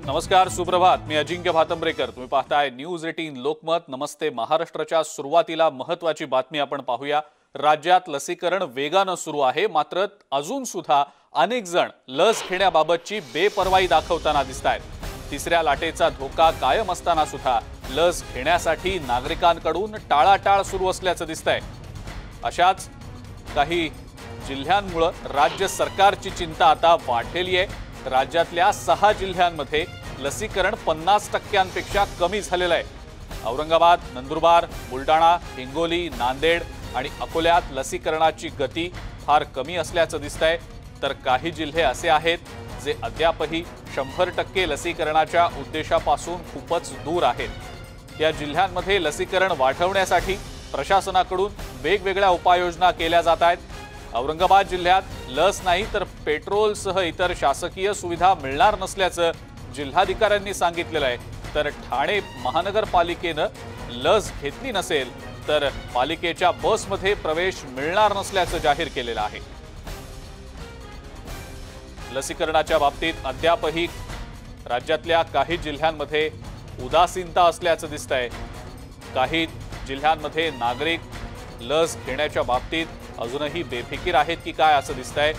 नमस्कार, सुप्रभात. मी अजिंक्य भातंब्रेकर. तुम्ही पाहताय न्यूज 18 लोकमत. नमस्ते महाराष्ट्राच्या सुरुवातीला महत्त्वाची बातमी आपण पाहूया. राज्यात लसीकरण वेगाने सुरू आहे, मात्र अजून सुद्धा अनेक जण लस घेण्याबाबतची बेपर्वाई दाखवताना दिसतायत. तिसऱ्या लाटेचा धोका कायम असताना सुद्धा लस घेण्यासाठी नागरिकांकडून टाळाटाळ सुरू असल्याचं दिसतंय. अशाच काही जिल्ह्यांमुळे राज्य सरकारची चिंता आता वाढलेली आहे. राज्यातल्या 6 जिल्ह्यांमध्ये लसीकरण 50%पेक्षा कमी झालेलं आहे. औरंगाबाद, नंदुरबार, बुलढाणा, हिंगोली, नांदेड आणि अकोल्यात लसीकरणाची गती फार कमी असल्याचं दिसतंय. तर काही जिल्हे असे आहेत जे अद्यापही 100% लसीकरणाच्या उद्देशापासून खूपच दूर आहेत. या जिल्ह्यांमध्ये लसीकरण वाढवण्यासाठी प्रशासनाकडून वेगवेगळ्या उपाययोजना केल्या जात आहेत. औरंगाबाद जिल्ह्यात लस नाही तर पेट्रोलसह इतर शासकीय सुविधा मिळणार नसल्याचं जिल्हाधिकाऱ्यांनी सांगितलेलं आहे. तर ठाणे महानगरपालिकेनं लस घेतली नसेल तर पालिकेच्या बसमध्ये प्रवेश मिळणार नसल्याचं जाहीर केलेलं आहे. लसीकरणाच्या बाबतीत अद्यापही राज्यातल्या काही जिल्ह्यांमध्ये उदासीनता असल्याचं दिसतंय. काही जिल्ह्यांमध्ये नागरिक लस घेण्याच्या बाबतीत अजूनही बेफिकीर आहेत की काय असं दिसतंय.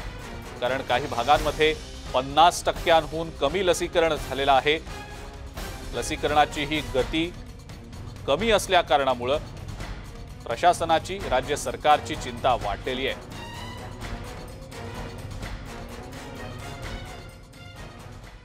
कारण काही भागांमध्ये 50%हून कमी लसीकरण झालेलं आहे. लसीकरणाची ही गती कमी असल्या कारणामुळे प्रशासनाची, राज्य सरकारची चिंता वाढलेली आहे.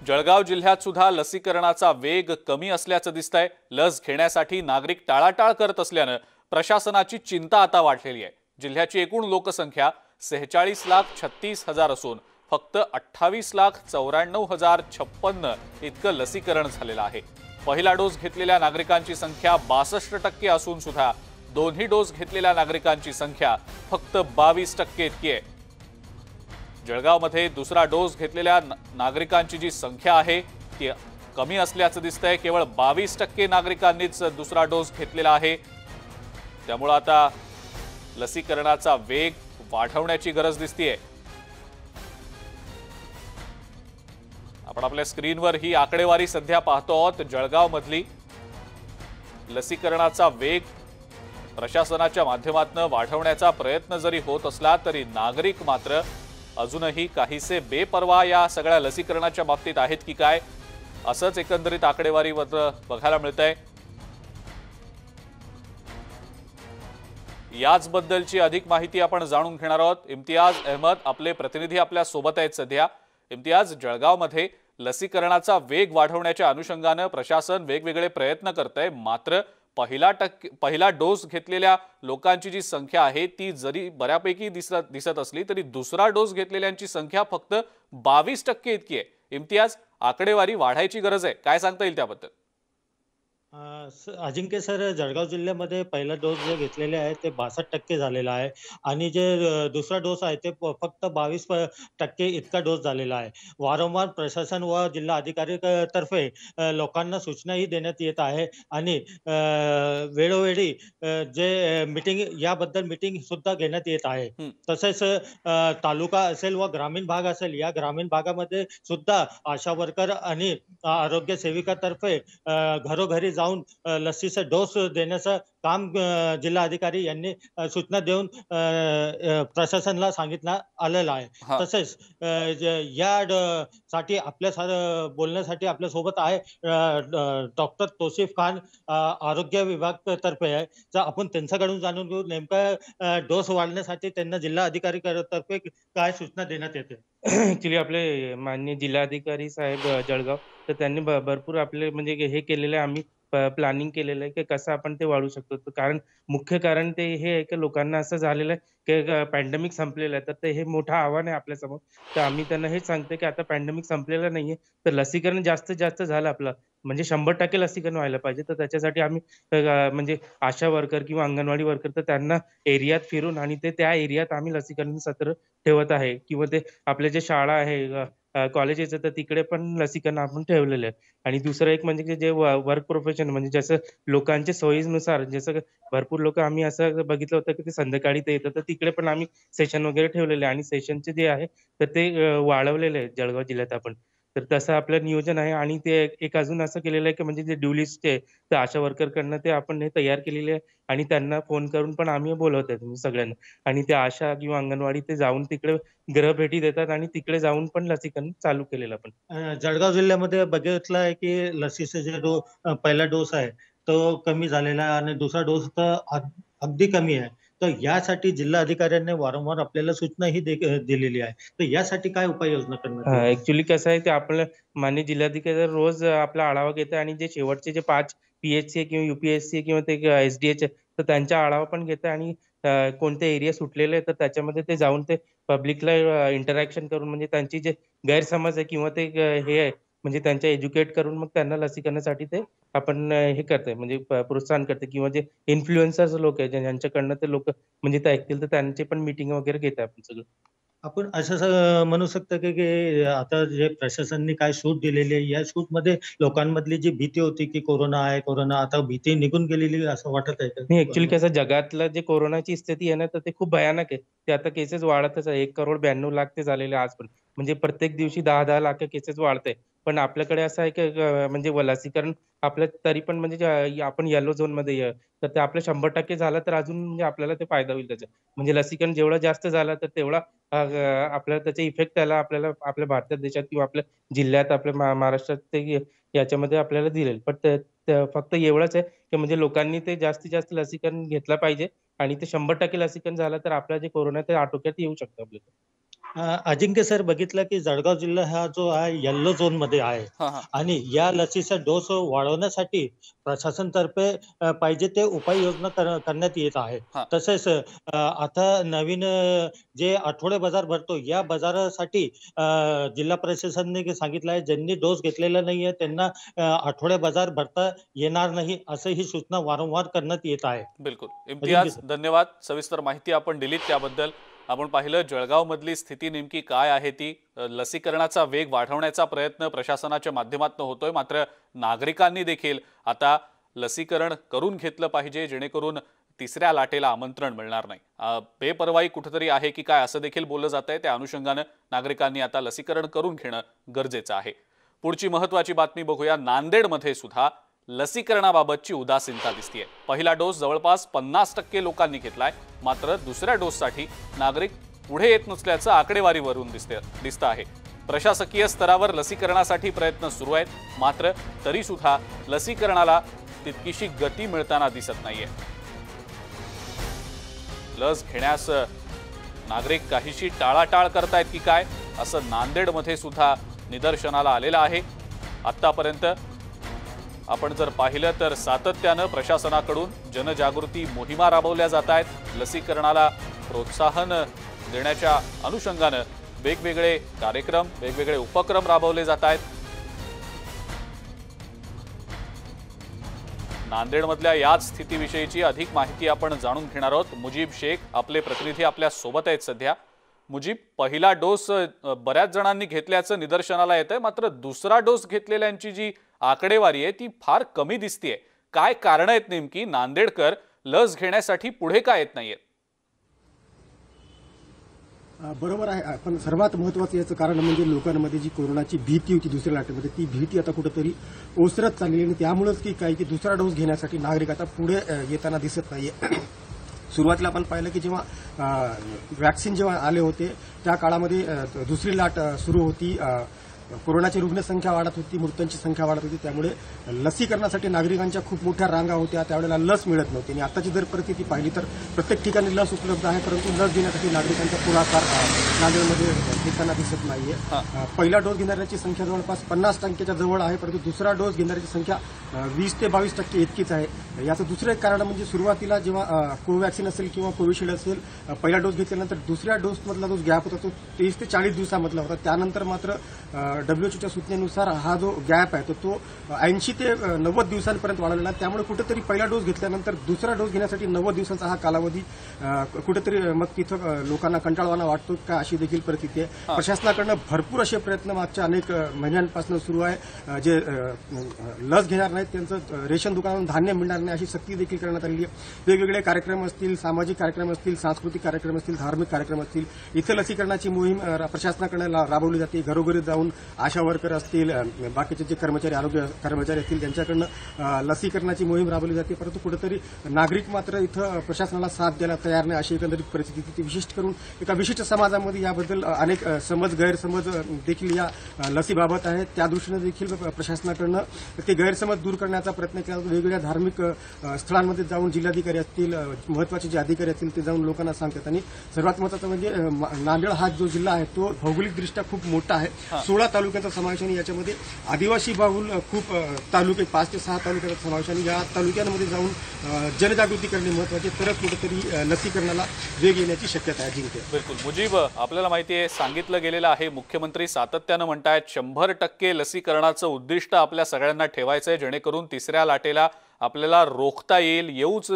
जळगाव जिल्ह्यात सुद्धा लसीकरणाचा वेग कमी असल्याचं दिसतंय. लस घेण्यासाठी नागरिक टाळाटाळ करत असल्यानं प्रशासनाची चिंता आता वाढलेली आहे. जिल्ह्याची एकूण लोकसंख्या 46,36,000 असून फक्त 28,94,056 इतकं लसीकरण झालेलं आहे. पहिला डोस घेतलेल्या नागरिकांची संख्या 62% असून सुद्धा दोन्ही डोस घेतलेल्या नागरिकांची संख्या फक्त 22% इतकी आहे. जळगावमध्ये दुसरा डोस घेतलेल्या नागरिकांची जी संख्या आहे ती कमी असल्याचं दिसतंय. केवळ 22% नागरिकांनीच दुसरा डोस घेतलेला आहे. त्यामुळे आता लसीकरणाचा वेग वाढवण्याची गरज दिसतेय. आपण आपल्या स्क्रीनवर ही आकडेवारी सध्या पाहतो आहोत. जळगाव मधली लसीकरणाचा वेग प्रशासनाच्या माध्यमातून वाढवण्याचा प्रयत्न जरी होत असला तरी नागरिक मात्र अजूनही काहीसे बेपर्वा या सगळ्या लसीकरणाच्या बाबतीत आहेत की काय, असंच एकंदरीत आकडेवारीवर बघायला मिळतंय. याचबद्दलची अधिक माहिती आपण जाणून घेणार आहोत. इम्तियाज अहमद आपले प्रतिनिधी आपल्या सोबत आहेत सध्या. इम्तियाज, जळगावमध्ये लसीकरणाचा वेग वाढवण्याच्या अनुषंगाने प्रशासन वेगवेगळे प्रयत्न करतंय, मात्र पहिला डोस घेतलेल्या लोकांची जी संख्या आहे ती जरी बऱ्यापैकी दिसत असली तरी दुसरा डोस घेतलेल्यांची संख्या फक्त 22% इतकी आहे. इम्तियाज, आकडेवारी वाढायची गरज आहे, काय सांगता येईल त्याबद्दल? अजिंक्य सर, जळगाव जिल्ह्यामध्ये पहिला डोस जे घेतलेले आहे ते 62% झालेला आहे आणि जे दुसरा डोस आहे ते फक्त 22% इतका डोस झालेला आहे. वारंवार प्रशासन व जिल्हा अधिकारी तर्फे लोकांना सूचनाही देण्यात येत आहे आणि वेळोवेळी जे मीटिंग याबद्दल मीटिंग सुद्धा घेण्यात येत आहे. तसेच तालुका असेल व ग्रामीण भाग असेल, या ग्रामीण भागामध्ये सुद्धा आशा वर्कर आणि आरोग्य सेविकातर्फे घरोघरी जाऊन लसीचा डोस देण्याचं काम जिल्हा अधिकारी यांनी सूचना देऊन प्रशासनाला सांगितलं आलेलं आहे. तसेच साठी बोलण्यासाठी आपल्या सोबत आहे डॉक्टर तौसिफ खान, आरोग्य विभाग तर्फे आहे. तर आपण त्यांच्याकडून जाणून घेऊ नेमका डोस वाढण्यासाठी त्यांना जिल्हा अधिकारी तर्फे काय सूचना देण्यात येते. ऍक्च्युली आपले माननीय जिल्हाधिकारी साहेब जळगाव, तर त्यांनी भरपूर आपले म्हणजे हे केलेलं आहे. आम्ही प्लॅनिंग केलेलं आहे की कसं आपण ते वाढवू शकतो. कारण मुख्य कारण ते हे आहे की लोकांना असं झालेलं आहे की पॅन्डेमिक संपलेलं आहे, तर ते हे मोठं आव्हान आहे आपल्यासमोर. तर आम्ही त्यांना हेच सांगतो की आता पॅन्डेमिक संपलेलं नाहीये, तर लसीकरण जास्तीत जास्त झालं आपलं, म्हणजे 100% लसीकरण व्हायला पाहिजे. तर त्याच्यासाठी आम्ही म्हणजे आशा वर्कर किंवा अंगणवाडी वर्कर, तर त्यांना एरियात फिरून आणि त्या एरियात आम्ही लसीकरण सत्र ठेवत आहे. किंवा ते आपल्या जे शाळा आहे, कॉलेजेस तर तिकडे पण लसीकरण आपण ठेवलेलं आहे. आणि दुसरं एक म्हणजे जे वर्क प्रोफेशन, म्हणजे जसं लोकांच्या सोयीनुसार, जसं भरपूर लोक आम्ही असं बघितलं होतं की ते संध्याकाळी ते येतात, तर तिकडे पण आम्ही सेशन वगैरे ठेवलेले आहे. आणि सेशनचे जे आहे तर ते वाढवलेले आहेत जळगाव जिल्ह्यात आपण. तर तसं आपलं नियोजन आहे आणि ते एक अजून असं केलेलं आहे, की म्हणजे जे ड्यू लिस्ट आहे, तर आशा वर्करकडनं ते आपण हे तयार केलेली आहे आणि त्यांना फोन करून पण आम्ही बोलवत आहे सगळ्यांना आणि त्या आशा किंवा अंगणवाडी ते जाऊन तिकडे गृहभेटी देतात आणि तिकडे जाऊन पण लसीकरण चालू केलेलं आपण. जळगाव जिल्ह्यामध्ये बघितलं आहे की लसीचा जे पहिला डोस आहे तो कमी झालेला आहे आणि दुसरा डोस तर अगदी कमी आहे. तर यासाठी जिल्हा अधिकाऱ्यांनी वारंवार आपल्याला सूचनाही दिलेली आहे. तर यासाठी काय उपाययोजना करण्यात येईल? ॲक्चुअली कसं आहे, ते आपलं माननीय जिल्हाधिकारी रोज आपला आढावा घेतात आणि जे शेवटचे जे 5 पी-एच-सी किंवा यू-पी-एस-सी किंवा ते एस-डी-एच तर त्यांचा आढावा पण घेतात आणि कोणते एरिया सुटलेले आहेत, तर त्याच्यामध्ये ते जाऊन ते पब्लिकला इंटरॅक्शन करून म्हणजे त्यांची जे गैरसमज आहे किंवा ते हे आहे म्हणजे त्यांच्या एज्युकेट करून मग त्यांना लसीकरणासाठी ते आपण हे करतोय म्हणजे प्रोत्साहन करते किंवा जे इन्फ्लुएन्सर्स लोक आहेत ज्यांच्याकडनं ते लोक म्हणजे ते ऐकतील तर त्यांची पण मीटिंग वगैरे घेतोय आपण सगळं. आपण असं म्हणू शकतो की आता जे प्रशासनाने काय सूट दिलेली आहे, या सूटमध्ये लोकांमधली जी भीती होती की कोरोना आहे, कोरोना आता भीती निघून गेलेली असं वाटत आहे नाही का? ॲक्चुअली कसं जगातलं जे कोरोनाची स्थिती आहे ना, तर ते खूप भयानक आहे. ते आता केसेस वाढतच आहे. 1,92,00,000 ते झालेले आज पण. म्हणजे प्रत्येक दिवशी 10-10 लाख केसेस वाढतंय. पण आपल्याकडे असं आहे की म्हणजे लसीकरण आपलं तरी पण म्हणजे आपण येलो झोनमध्ये तर ते आपलं 100% झालं तर अजून म्हणजे आपल्याला ते फायदा होईल त्याचा. म्हणजे लसीकरण जेवढं जास्त झालं तर तेवढा आपल्याला त्याचा इफेक्ट त्याला आपल्याला आपल्या भारत देशात किंवा आपल्या जिल्ह्यात, आपल्या महाराष्ट्रात ते याच्यामध्ये आपल्याला दिलेल. पण फक्त एवढंच आहे की म्हणजे लोकांनी ते जास्तीत जास्त लसीकरण घेतलं पाहिजे आणि ते 100% लसीकरण झालं तर आपला जे कोरोना ते आटोक्यात येऊ शकतं आपल्याला. अजिंक्य सर बघितलं की जळगाव जिल्हा हा जो आहे येल्लो झोन मध्ये आहे हां, हां. आणि या लसीचा डोस वाढवण्यासाठी प्रशासनतर्फे पाहिजे ते उपाययोजना करण्यात येत आहे. हां. तसेच आता नवीन जे आठवडे बाजार भरतो या बाजारासाठी जिल्हा प्रशासनाने सांगितलं आहे ज्यांनी डोस घेतलेला नाहीये त्यांना आठवडे बाजार भरता येणार नाही असं ही सूचना वारंवार करण्यात येत आहे. बिलकुल. अजिंक्य इम्तियाज, सर. धन्यवाद. सविस्तर माहिती आपण दिलीत त्याबद्दल. आपण पाहिलं जळगावमधली स्थिती नेमकी काय आहे ती. लसीकरणाचा वेग वाढवण्याचा प्रयत्न प्रशासनाच्या माध्यमातून होतोय, मात्र नागरिकांनी देखील आता लसीकरण करून घेतलं पाहिजे जेणेकरून तिसऱ्या लाटेला आमंत्रण मिळणार नाही. बेपर्वाई कुठेतरी आहे की काय असं देखील बोललं जातंय. त्या अनुषंगानं नागरिकांनी आता लसीकरण करून घेणं गरजेचं आहे. पुढची महत्त्वाची बातमी बघूया. नांदेडमध्ये सुद्धा लसीकरणाबाबतची उदासीनता दिसतेय. पहिला डोस जवळपास 50% लोकांनी घेतलाय, मात्र दुसऱ्या डोससाठी नागरिक पुढे येत नसल्याचं आकडेवारीवरून दिसतं आहे. प्रशासकीय स्तरावर लसीकरणासाठी प्रयत्न सुरू आहेत, मात्र तरी सुद्धा लसीकरणाला तितकीशी गती मिळताना दिसत नाहीये. लस घेण्यास नागरिक काहीशी टाळाटाळ करतायत की काय असं नांदेडमध्ये सुद्धा निदर्शनाला आलेलं आहे. आतापर्यंत आपण जर पाहिलं तर सातत्यानं प्रशासनाकडून जनजागृती मोहिमा राबवल्या जात आहेत. लसीकरणाला प्रोत्साहन देण्याच्या अनुषंगानं वेगवेगळे कार्यक्रम, वेगवेगळे उपक्रम राबवले जात आहेत. नांदेडमधल्या याच स्थितीविषयीची अधिक माहिती आपण जाणून घेणार आहोत. मुजीब शेख आपले प्रतिनिधी आपल्या सोबत आहेत सध्या. मुजीब, पहिला डोस बऱ्याच जणांनी घेतल्याचं निदर्शनाला येतंय, मात्र दुसरा डोस घेतलेल्यांची जी आकडेवारी आहे ती फार कमी दिसतेय. काय कारण आहेत नेमकी? नांदेडकर लस घेण्यासाठी पुढे का येत नाहीयेत? बरोबर आहे. पण सर्वात महत्त्वाचं याचं कारण म्हणजे लोकांमध्ये जी कोरोनाची भीती होती दुसऱ्या लाटेमध्ये, ती भीती आता कुठेतरी ओसरत चाललेली आणि त्यामुळेच की दुसरा डोस घेण्यासाठी नागरिक आता पुढे येताना दिसत नाहीये. सुरुवातीला आपण पाहिलं की जेव्हा वॅक्सिन जेव्हा आले होते त्या काळामध्ये दुसरी लाट सुरू होती, कोरोनाची रुग्णसंख्या वाढत होती, मृत्यूंची संख्या वाढत होती, त्यामुळे लसीकरणासाठी नागरिकांच्या खूप मोठ्या रांगा होत्या. त्यावेळेला लस मिळत नव्हती आणि आताची जर परिस्थिती पाहिली तर प्रत्येक ठिकाणी लस उपलब्ध आहे, परंतु लस देण्यासाठी नागरिकांचा पुढाकार नांदेडमध्ये घेताना दिसत नाहीये. पहिला डोस घेणाऱ्यांची संख्या जवळपास 50%च्या जवळ आहे, परंतु दुसरा डोस घेणाऱ्याची संख्या 20 ते 22% इतकीच आहे. याचं दुसरं एक कारण म्हणजे सुरुवातीला जेव्हा कोवॅक्सिन असेल किंवा कोविशिल्ड असेल, पहिला डोस घेतल्यानंतर दुसऱ्या डोसमधला जो गॅप होता तो 30 ते 40 दिवसामधला होता. त्यानंतर मात्र WHO सूचनेनुसार हा जो गॅप आहे तो 80 ते 90 दिवसांपर्यंत वाढवलेला आहे. त्यामुळे कुठेतरी पहिला डोस घेतल्यानंतर दुसरा डोस घेण्यासाठी 90 दिवसांचा हा कालावधी कुठेतरी मग तिथं लोकांना कंटाळवाणा वाटतो का, अशी देखील परिस्थिती आहे. प्रशासनाकडनं भरपूर असे प्रयत्न मागच्या अनेक महिन्यांपासून सुरू आहे. जे लस घेणार नाहीत त्यांचं रेशन दुकानातून धान्य मिळणार नाही अशी सक्ती देखील करण्यात आलेली आहे. वेगवेगळे कार्यक्रम असतील, सामाजिक कार्यक्रम असतील, सांस्कृतिक कार्यक्रम असतील, धार्मिक कार्यक्रम असतील, इथं लसीकरणाची मोहीम प्रशासनाकडे राबवली जाते. घरोघरी जाऊन आशा वर्कर असतील, बाकीचे जे कर्मचारी, आरोग्य कर्मचारी असतील, त्यांच्याकडनं लसीकरणाची मोहीम राबवली जाते. परंतु कुठेतरी नागरिक मात्र इथं प्रशासनाला साथ द्यायला तयार नाही, अशी एकंदरीत परिस्थिती. ती विशिष्ट करून एका विशिष्ट समाजामध्ये याबद्दल अनेक गैरसमज देखील या लसीबाबत आहेत. त्या दृष्टीने देखील प्रशासनाकडनं ते गैरसमज दूर करण्याचा प्रयत्न केला. वेगवेगळ्या धार्मिक स्थळांमध्ये जाऊन जिल्हाधिकारी असतील, महत्वाचे जे अधिकारी असतील, ते जाऊन लोकांना सांगतात. आणि सर्वात महत्वाचं म्हणजे नांदेड हा जो जिल्हा आहे तो भौगोलिकदृष्ट्या खूप मोठा आहे. 16 तालुक्यांचा समावेश आणि याच्यामध्ये आदिवासी बहुल खूप तालुके, 5 ते 6 तालुक्यांचा समावेश. आणि या तालुक्यांमध्ये जाऊन जनजागृती करणे महत्वाचे, तरच कुठेतरी लसीकरणाला वेग येण्याची शक्यता आहे. जिंकते. बिलकुल मुजीब, आपल्याला माहिती आहे, सांगितलं गेलेलं आहे, मुख्यमंत्री सातत्यानं म्हणतायत 100% लसीकरणाचं उद्दिष्ट आपल्या सगळ्यांना ठेवायचं आहे, जेणेकरून तिसऱ्या लाटेला आपल्याला रोखता येईल, येऊच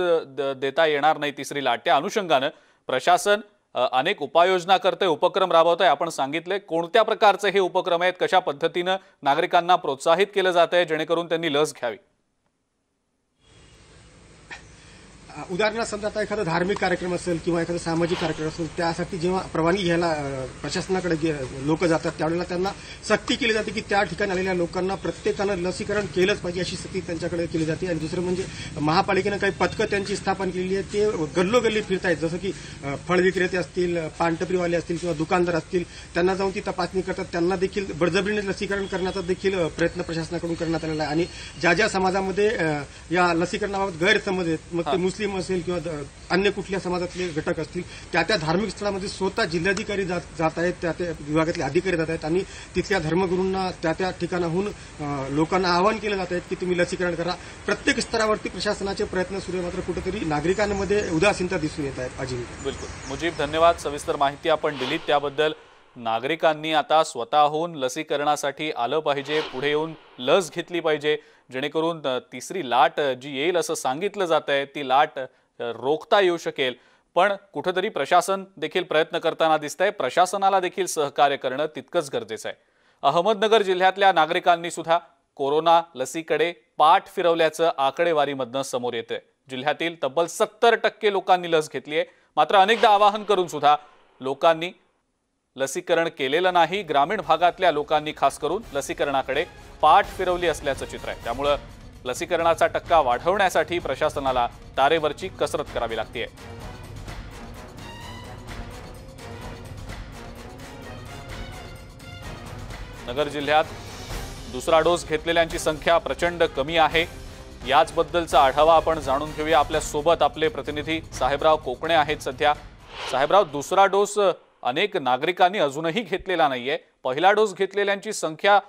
देता येणार नाही तिसरी लाट. त्या अनुषंगानं प्रशासन अनेक उपाययोजना करते, उपक्रम राबवत आहे. आपण सांगितले कोणत्या प्रकारचे हे उपक्रम आहेत, कशा पद्धतीनं नागरिकांना प्रोत्साहित केलं जात आहे जेणेकरून त्यांनी लस घ्यावी. उदाहरणार्थ समजा आता एखादा धार्मिक कार्यक्रम असेल किंवा एखादा सामाजिक कार्यक्रम असेल, त्यासाठी जेव्हा परवानगी घ्यायला प्रशासनाकडे लोक जातात, त्यावेळेला त्यांना सक्ती केली जाते की त्या ठिकाणी आलेल्या लोकांना प्रत्येकानं लसीकरण केलंच पाहिजे, अशी सक्ती त्यांच्याकडे केली जाते. आणि दुसरं म्हणजे महापालिकेनं काही पथकं त्यांची स्थापन केलेली आहे, ते गल्लोगल्ली फिरतायत. जसं की फळ विक्रेते असतील, पानटपरीवाले असतील किंवा दुकानदार असतील, त्यांना जाऊन ती तपासणी करतात. त्यांना देखील बळजबरीने लसीकरण करण्याचा देखील प्रयत्न प्रशासनाकडून करण्यात आलेला आहे. आणि ज्या समाजामध्ये या लसीकरणाबाबत गैरसमज आहेत, मग ते मुस्लिम असेल किंवा अन्य कुठल्या समाजातले घटक असतील, त्या धार्मिक स्थळामध्ये स्वतः जिल्हाधिकारी जात आहेत, त्या विभागातले अधिकारी जात आहेत. आणि तिथल्या धर्मगुरूंना त्या ठिकाणाहून लोकांना आवाहन केलं जात आहे की तुम्ही लसीकरण करा. प्रत्येक स्तरावरती प्रशासनाचे प्रयत्न सुरू आहे, मात्र कुठेतरी नागरिकांमध्ये उदासीनता दिसून येत आहेत. अजिंक्य. बिलकुल मुजीब, धन्यवाद. सविस्तर माहिती आपण दिलीत त्याबद्दल. नागरिकांनी आता स्वतःहून लसीकरणासाठी आलं पाहिजे, पुढे येऊन लस घेतली पाहिजे, जेणेकरून तिसरी लाट जी येईल असं सांगितलं जात आहे ती लाट रोखता येऊ शकेल. पण कुठेतरी प्रशासन देखील प्रयत्न करताना दिसतंय. प्रशासनाला देखील सहकार्य करणं तितकंच गरजेचं आहे. अहमदनगर जिल्ह्यातल्या नागरिकांनी सुद्धा कोरोना लसीकडे पाठ फिरवल्याचं आकडेवारीमधनं समोर येतंय. जिल्ह्यातील तब्बल 70% लोकांनी लस घेतली आहे. मात्र अनेकदा आवाहन करून सुद्धा लोकांनी लसीकरण केलेलं नाही. ग्रामीण भागातल्या लोकांनी खास करून लसीकरणाकडे पाठ फिरवली असल्याचं चित्र आहे. त्यामुळे लसीकरणाचा टक्का वाढवण्यासाठी प्रशासनाला तारेवरची कसरत करावी लागते. नगर जिल्ह्यात दुसरा डोस घेतलेल्यांची संख्या प्रचंड कमी आहे. याचबद्दलचा आढावा आपण जाणून घेऊया. आपल्या सोबत आपले प्रतिनिधी साहेबराव कोकणे आहेत सध्या. साहेबराव, दुसरा डोस अनेक नागरिकांनी अजूनही घेतलेला नाहीये. पहिला डोस घेतलेल्यांची संख्या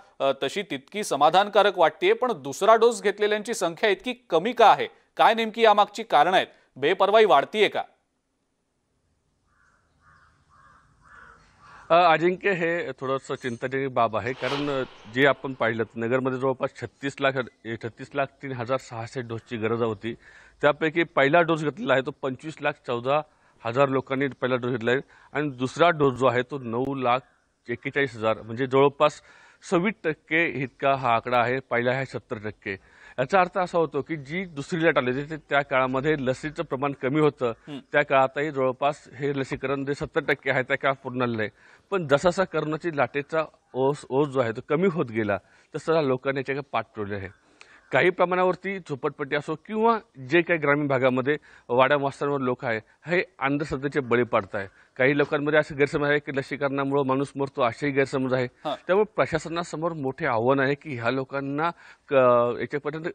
तशी तितकी समाधानकारक वाटतेय, पण दुसरा डोस घेतलेल्यांची संख्या इतकी कमी का आहे? काय नेमकी यामागची कारण आहेत? बेपरवाई वाढतीये का? अजिंक्य, हे थोडंसं चिंताजनक बाब आहे. कारण जे आपण पाहिलं नगरमध्ये जवळपास 36,03,600 डोसची गरज होती. त्यापैकी पहिला डोस घेतलेला आहे तो 25,14,000 लोकांनी पहिला डोस घेतला आहे. आणि दुसरा डोस जो आहे तो 9,41,000 म्हणजे जवळपास 26% इतका हा आकडा आहे. पहिला आहे 70%. याचा अर्थ असा होतो की जी दुसरी लाट आली त्या काळामध्ये लसीचं प्रमाण कमी होतं. त्या काळातही जवळपास हे लसीकरण जे 70% आहे त्या काळात पूर्ण आलेलं आहे. पण जसा करोनाची लाटेचा ओझ जो आहे तो कमी होत गेला तसं लोकांनी याच्याकडे पाठ फिरवले आहे. काही प्रमाणावरती झोपडपट्टी असो किंवा जे काही ग्रामीण भागामध्ये वाड्या वस्त्यांवर लोक आहे हे अंधश्रद्धेचे बळी पडत आहे. काही लोकांमध्ये असं गैरसमज आहे की लसीकरणामुळे माणूस मरतो, असेही गैरसमज आहे. त्यामुळे प्रशासनासमोर मोठे आव्हान आहे की ह्या लोकांना याच्यापर्यंत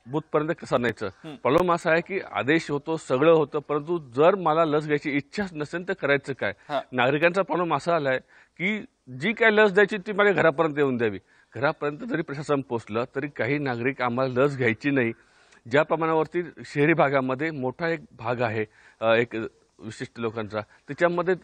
बूथपर्यंत कसं आणायचं. प्रॉब्लेम असा आहे की आदेश होतो, सगळं होतं, परंतु जर मला लस घ्यायची इच्छा नसेल तर करायचं काय. नागरिकांचा प्रॉब्लेम असा आलाय की जी काय लस द्यायची ती मला घरापर्यंत येऊन द्यावी. घरापर्यंत जरी प्रशासन पोहोचलं तरी काही नागरिक आम्हाला लस घ्यायची नाही. ज्या प्रमाणावरती शहरी भागामध्ये मोठा एक भाग आहे एक विशिष्ट लोकांचा, त्याच्यामध्ये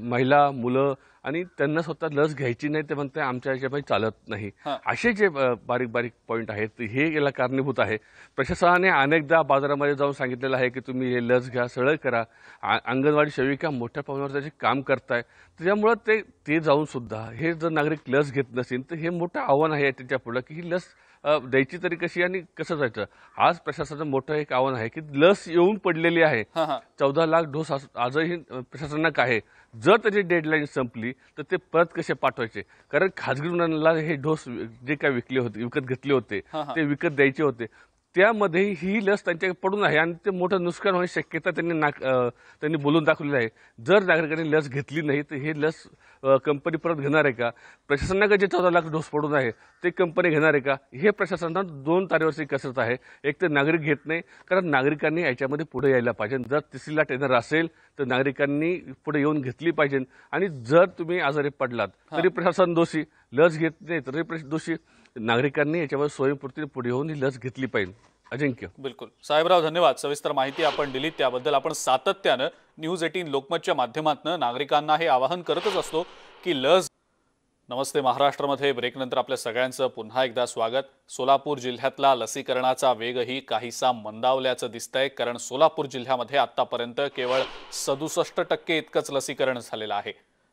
महिला, मुलं आणि त्यांना स्वतः लस घ्यायची नाही ते म्हणते आमच्या याच्यामध्ये चालत नाही. असे जे बारीक बारीक पॉईंट आहेत हे याला कारणीभूत आहे. प्रशासनाने अनेकदा बाजारामध्ये जाऊन सांगितलेलं आहे की तुम्ही हे लस घ्या, सरळ करा. अंगणवाडी सेविका मोठ्या प्रमाणावर त्याचे काम करताय. त्याच्यामुळं ते जाऊन सुद्धा हे जर नागरिक लस घेत नसेल तर हे मोठं आव्हान आहे त्यांच्या पुढं की ही लस द्यायची तरी कशी आणि कसं जायचं. आज प्रशासनाचं मोठं एक आव्हान आहे की लस येऊन पडलेली आहे. 14 लाख डोस आजही प्रशासनाला आहे. जर त्याची डेडलाईन संपली तर ते परत कसे पाठवायचे, कारण खाजगी रुग्णांना हे डोस जे काय विकत घेतले होते ते विकत द्यायचे होते, त्यामध्ये ही लस त्यांच्याकडे पडून आहे आणि ते मोठं नुकसान होण्याची शक्यता त्यांनी बोलून दाखवलेली आहे. जर नागरिकांनी लस घेतली नाही तर हे लस कंपनी परत घेणार आहे का, प्रशासनाकडे जे 14 लाख डोस पडून आहे ते कंपनी घेणार आहे का, हे प्रशासनाला 2 तारेवरची कसरत आहे. एक तर नागरिक घेत नाही, कारण नागरिकांनी याच्यामध्ये पुढे यायला पाहिजे. जर तिसरी लाट येणार असेल तर नागरिकांनी पुढे येऊन घेतली पाहिजे. आणि जर तुम्ही आजारी पडलात तरी प्रशासन दोषी, लस घेत नाही तरी दोषी. नागरिकांनी याच्यावर स्वयंपूर्तीने पुढे येऊन ही लस घेतली पाहिजे. अजिंक्य. बिलकुल साहेबराव, धन्यवाद. सविस्तर माहिती आपण दिलीत त्याबद्दल. आपण सातत्यानं न्यूज 18 लोकमतच्या माध्यमातून नागरिकांना हे आवाहन करतच असतो की लस. नमस्ते महाराष्ट्रमध्ये ब्रेकनंतर आपल्या सगळ्यांचं पुन्हा एकदा स्वागत. सोलापूर जिल्ह्यातला लसीकरणाचा वेगही काहीसा मंदावल्याचं दिसतंय, कारण सोलापूर जिल्ह्यामध्ये आतापर्यंत केवळ 67% इतकंच लसीकरण झालेलं आहे.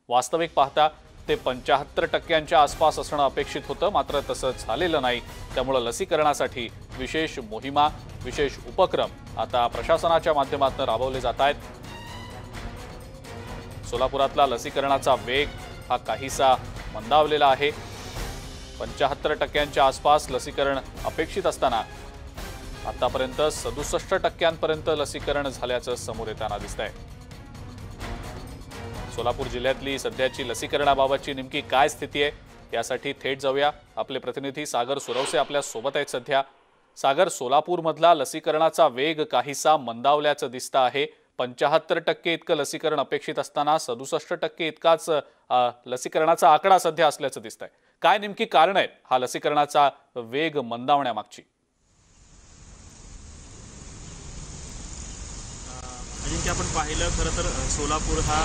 वास्तविक पाहता ते 75% आसपास असणं अपेक्षित होतं, मात्र तसं झालेलं नाही. त्यामुळे लसीकरणासाठी विशेष मोहिमा, विशेष उपक्रम आता प्रशासनाच्या माध्यमातून राबवले जात आहेत. सोलापुरातला लसीकरणाचा वेग हा काहीसा मंदावलेला आहे. 75% आसपास लसीकरण अपेक्षित असताना आतापर्यंत 67% लसीकरण झाल्याचं समोर येताना दिसतंय. सोलापूर जिल्ह्यातली सध्याची लसीकरणाबाबतची नेमकी काय स्थिती आहे यासाठी थेट जाऊया. आपले प्रतिनिधी सागर सुरवसे आपल्या सोबत आहेत सध्या. सागर, सोलापूरमधला लसीकरणाचा वेग काहीसा मंदावल्याचं दिसतं आहे. 75% इतकं लसीकरण अपेक्षित असताना 67% इतकाच लसीकरणाचा आकडा सध्या असल्याचं दिसतंय. काय नेमकी कारण आहेत हा लसीकरणाचा वेग मंदावण्यामागची? अजिंक्य, आपण पाहिलं खरं तर सोलापूर हा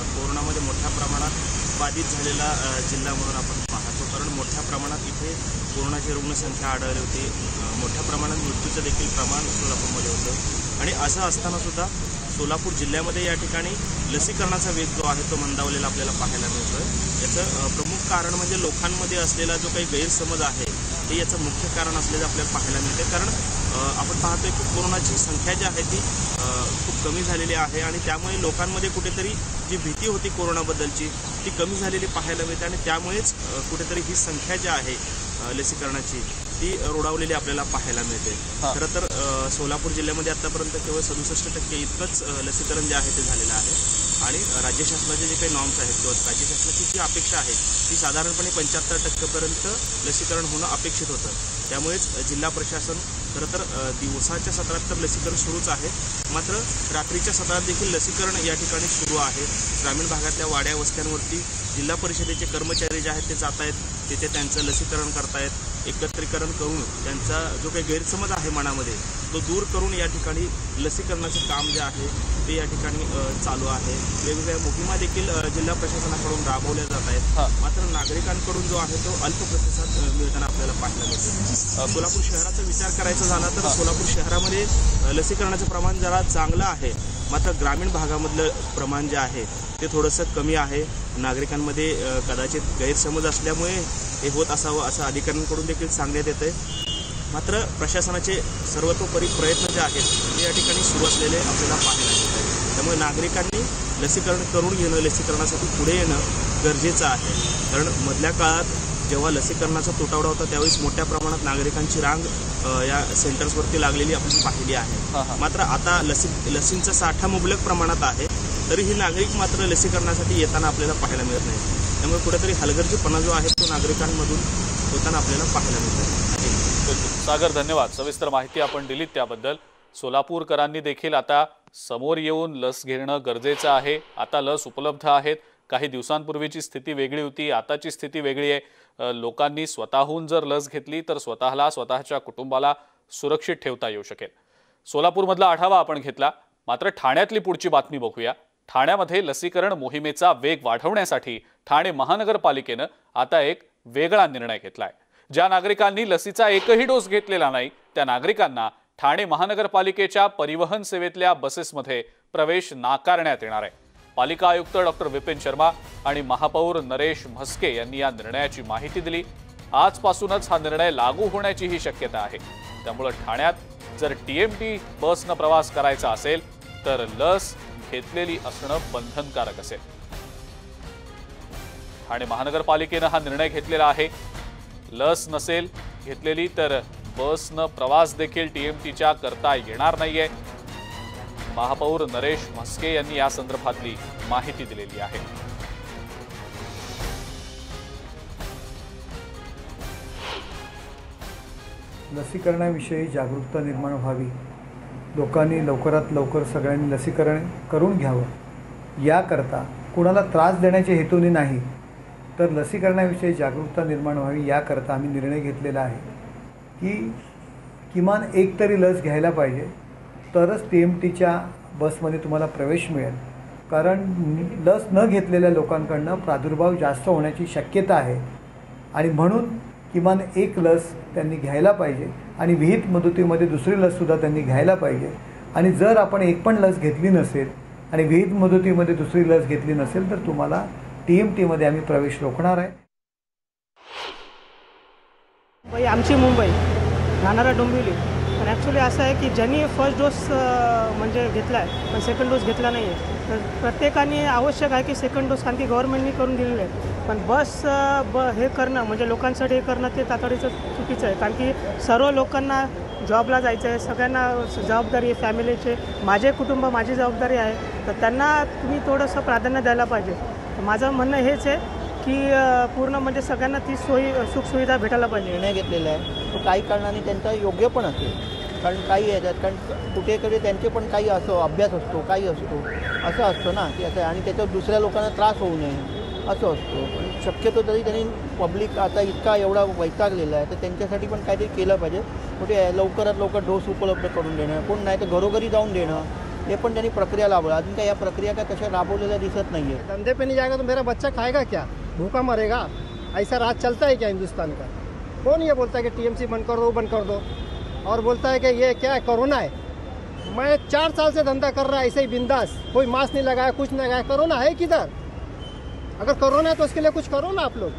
कोरोनामध्ये मोठ्या प्रमाणात बाधित झालेला जिल्हा म्हणून आपण पाहतो, कारण मोठ्या प्रमाणात इथे कोरोनाची रुग्णसंख्या आढळली होती. मोठ्या प्रमाणात मृत्यूचं देखील प्रमाण सोलापूरमध्ये होतं. आणि असं असताना सुद्धा सोलापूर जिल्ह्यामध्ये या ठिकाणी लसीकरणाचा वेग जो आहे तो मंदावलेला आपल्याला पाहायला मिळतोय. याचं प्रमुख कारण म्हणजे लोकांमध्ये असलेला जो काही गैरसमज आहे हे याचं मुख्य कारण असलेलं आपल्याला पाहायला मिळते. कारण आपण पाहतोय की कोरोनाची संख्या जी आहे ती खूप कमी झालेली आहे आणि त्यामुळे लोकांमध्ये कुठेतरी जी भीती होती कोरोनाबद्दलची ती कमी झालेली पाहायला मिळते आणि त्यामुळेच कुठेतरी ही संख्या जी आहे लसीकरणाची ती रोडावलेली आपल्याला पाहायला मिळते. खरं तर सोलापूर जिल्ह्यामध्ये आतापर्यंत केवळ 67% इतकंच लसीकरण जे आहे ते झालेलं आहे. आणि राज्य शासनाचे जे काही नॉर्म्स आहेत किंवा राज्य शासनाची जी अपेक्षा आहे ती साधारणपणे 75% लसीकरण होणं अपेक्षित होतं. त्यामुळेच जिल्हा प्रशासन खरं तर दिवसाच्या सत्रात तर लसीकरण सुरूच आहे, मात्र रात्रीच्या सत्रात देखील लसीकरण या ठिकाणी सुरू आहे. ग्रामीण भागातल्या वाड्या वस्त्यांवरती जिल्हा परिषदेचे कर्मचारी जे आहेत ते जात आहेत, तिथे त्यांचं लसीकरण करतायत. एकत्रीकरण करून त्यांचा जो काही गैरसमज आहे मनामध्ये तो दूर करून या ठिकाणी लसीकरणाचं काम जे आहे ते या ठिकाणी चालू आहे. वेगवेगळ्या मोहिमा देखील जिल्हा प्रशासनाकडून राबवल्या जात आहेत, मात्र नागरिकांकडून जो आहे तो अल्प प्रतिसाद मिळताना आपल्याला पाहायला मिळतो. सोलापूर शहराचा विचार करायचा झाला तर सोलापूर शहरामध्ये लसीकरणाचं प्रमाण जरा चांगलं आहे, मात्र ग्रामीण भागामधलं प्रमाण जे आहे ते थोडंसं कमी आहे. नागरिकांमध्ये कदाचित गैरसमज असल्यामुळे हे होत असावं असं अधिकाऱ्यांकडून देखील सांगण्यात येतंय. मात्र प्रशासनाचे सर्वतोपरी प्रयत्न जे आहेत ते या ठिकाणी सुरू असलेले आपल्याला पाहायला मिळत आहे. त्यामुळे नागरिकांनी लसीकरण करून घेणं, लसीकरणासाठी पुढे येणं गरजेचं आहे. कारण मधल्या काळात जेव्हा लसीकरणाचा तुटवडा होता त्यावेळेस मोठ्या प्रमाणात नागरिकांची रांग या सेंटर्सवरती लागलेली आपण पाहिली आहे. मात्र आता लसींचा साठा मुबलक प्रमाणात आहे, तरीही नागरिक मात्र लसीकरणासाठी येताना आपल्याला पाहायला मिळत नाही. त्यामुळे कुठेतरी हलगर्जीपणा जो आहे तो नागरिकांमधून होताना आपल्याला पाहायला मिळतो. सागर, धन्यवाद. सविस्तर माहिती आपण दिलीत त्याबद्दल. सोलापूरकरांनी देखील आता समोर येऊन लस घेणं गरजेचं आहे. आता लस उपलब्ध आहेत. काही दिवसांपूर्वीची स्थिती वेगळी होती, आताची स्थिती वेगळी आहे. लोकांनी स्वतःहून जर लस घेतली तर स्वतःला, स्वतःच्या कुटुंबाला सुरक्षित ठेवता येऊ शकेल. सोलापूरमधला आढावा आपण घेतला. मात्र ठाण्यातली पुढची बातमी बघूया. ठाण्यामध्ये लसीकरण मोहिमेचा वेग वाढवण्यासाठी ठाणे महानगरपालिकेनं आता एक वेगळा निर्णय घेतलाय. ज्या नागरिकांनी लसीचा एकही डोस घेतलेला नाही त्या नागरिकांना ठाणे महानगरपालिकेच्या परिवहन सेवेतल्या बसेसमध्ये प्रवेश नाकारण्यात येणार आहे. पालिका आयुक्त डॉक्टर विपिन शर्मा आणि महापौर नरेश म्हस्के यांनी या निर्णयाची माहिती दिली. आजपासूनच हा निर्णय लागू होण्याचीही शक्यता आहे. त्यामुळे ठाण्यात जर TMT बसनं प्रवास करायचा असेल तर लस घेतलेली असणं बंधनकारक असेल. ठाणे महानगरपालिकेनं हा निर्णय घेतलेला आहे। लस नसेल घेतलेली तर बसनं प्रवास देखील टीएमटीच्या करता येणार नाहीये। महापौर नरेश म्हस्के यांनी या संदर्भातली माहिती दिलेली आहे। लसीकरणाविषयी जागरूकता निर्माण व्हावी, लोकांनी लवकरात लवकर सगळ्यांनी लसीकरण करून घ्यावं, याकरता कुणाला त्रास देण्याच्या हेतूने नाही तर लसीकरणाविषयी जागरूकता निर्माण व्हावी याकरता आम्ही निर्णय घेतलेला आहे की किमान एक तरी लस घ्यायला पाहिजे, तरच TMTच्या बसमध्ये तुम्हाला प्रवेश मिळेल। कारण लस न घेतलेल्या लोकांकडनं प्रादुर्भाव जास्त होण्याची शक्यता आहे आणि म्हणून किमान एक लस त्यांनी घ्यायला पाहिजे आणि विहित मुदतीमध्ये दुसरी लससुद्धा त्यांनी घ्यायला पाहिजे। आणि जर आपण एक पण लस घेतली नसेल आणि विहित मुदतीमध्ये दुसरी लस घेतली नसेल तर तुम्हाला TMTमध्ये आम्ही प्रवेश रोखणार आहे। भाई आमची मुंबई राहणारा डोंबिवली, पण ॲक्च्युली असं आहे की ज्यांनी फर्स्ट डोस म्हणजे घेतला आहे पण सेकंड डोस घेतला नाही आहे, तर प्रत्येकाने आवश्यक आहे की सेकंड डोस, कारण की गव्हर्नमेंटने करून दिलेलं आहे। पण हे करणं म्हणजे लोकांसाठी हे करणं ते तातडीचं चुकीचं आहे, कारण की सर्व लोकांना जॉबला जायचं आहे, सगळ्यांना जबाबदारी आहे फॅमिलीचे, माझे कुटुंब माझी जबाबदारी आहे, तर त्यांना तुम्ही थोडंसं प्राधान्य द्यायला पाहिजे। तर माझं म्हणणं हेच आहे की पूर्ण म्हणजे सगळ्यांना ती सुखसुविधा भेटायला पाहिजे। निर्णय घेतलेला आहे तो काही कारणाने त्यांचा योग्य पण असेल, कारण काही याच्यात कारण कुठेकडे त्यांचे पण काही असो अभ्यास असतो, काही असतो असं असतं ना की असं, आणि त्याच्यावर दुसऱ्या लोकांना त्रास होऊ नये असं असतो। पण शक्यतो तरी त्यांनी पब्लिक आता इतका एवढा वैतागलेला आहे तर त्यांच्यासाठी पण काहीतरी केलं पाहिजे। कुठे लवकरात लवकर डोस उपलब्ध करून देणं, कोण नाही तर घरोघरी जाऊन देणं, हे पण त्यांनी प्रक्रिया राबवली। अजून काय या प्रक्रिया काय तशा राबवलेल्या दिसत नाही आहे। धंधे पे नहीं जाएगा तो मेरा बच्चा खाएगा क्या, भूखा मरेगा? ऐसा राज चलता है क्या हिंदुस्तान का? कौन ये बोलता है कि TMC बंद कर दो और बोलता है कि ये क्या है, कोरोना है? मैं 4 साल से धंधा कर रहा है ऐसे ही बिंदास, कोई मास्क नहीं लगाया, कुछ नहीं लगाया। कोरोना है किधर? अगर कोरोना है तो उसके लिए कुछ करो ना आप लोग।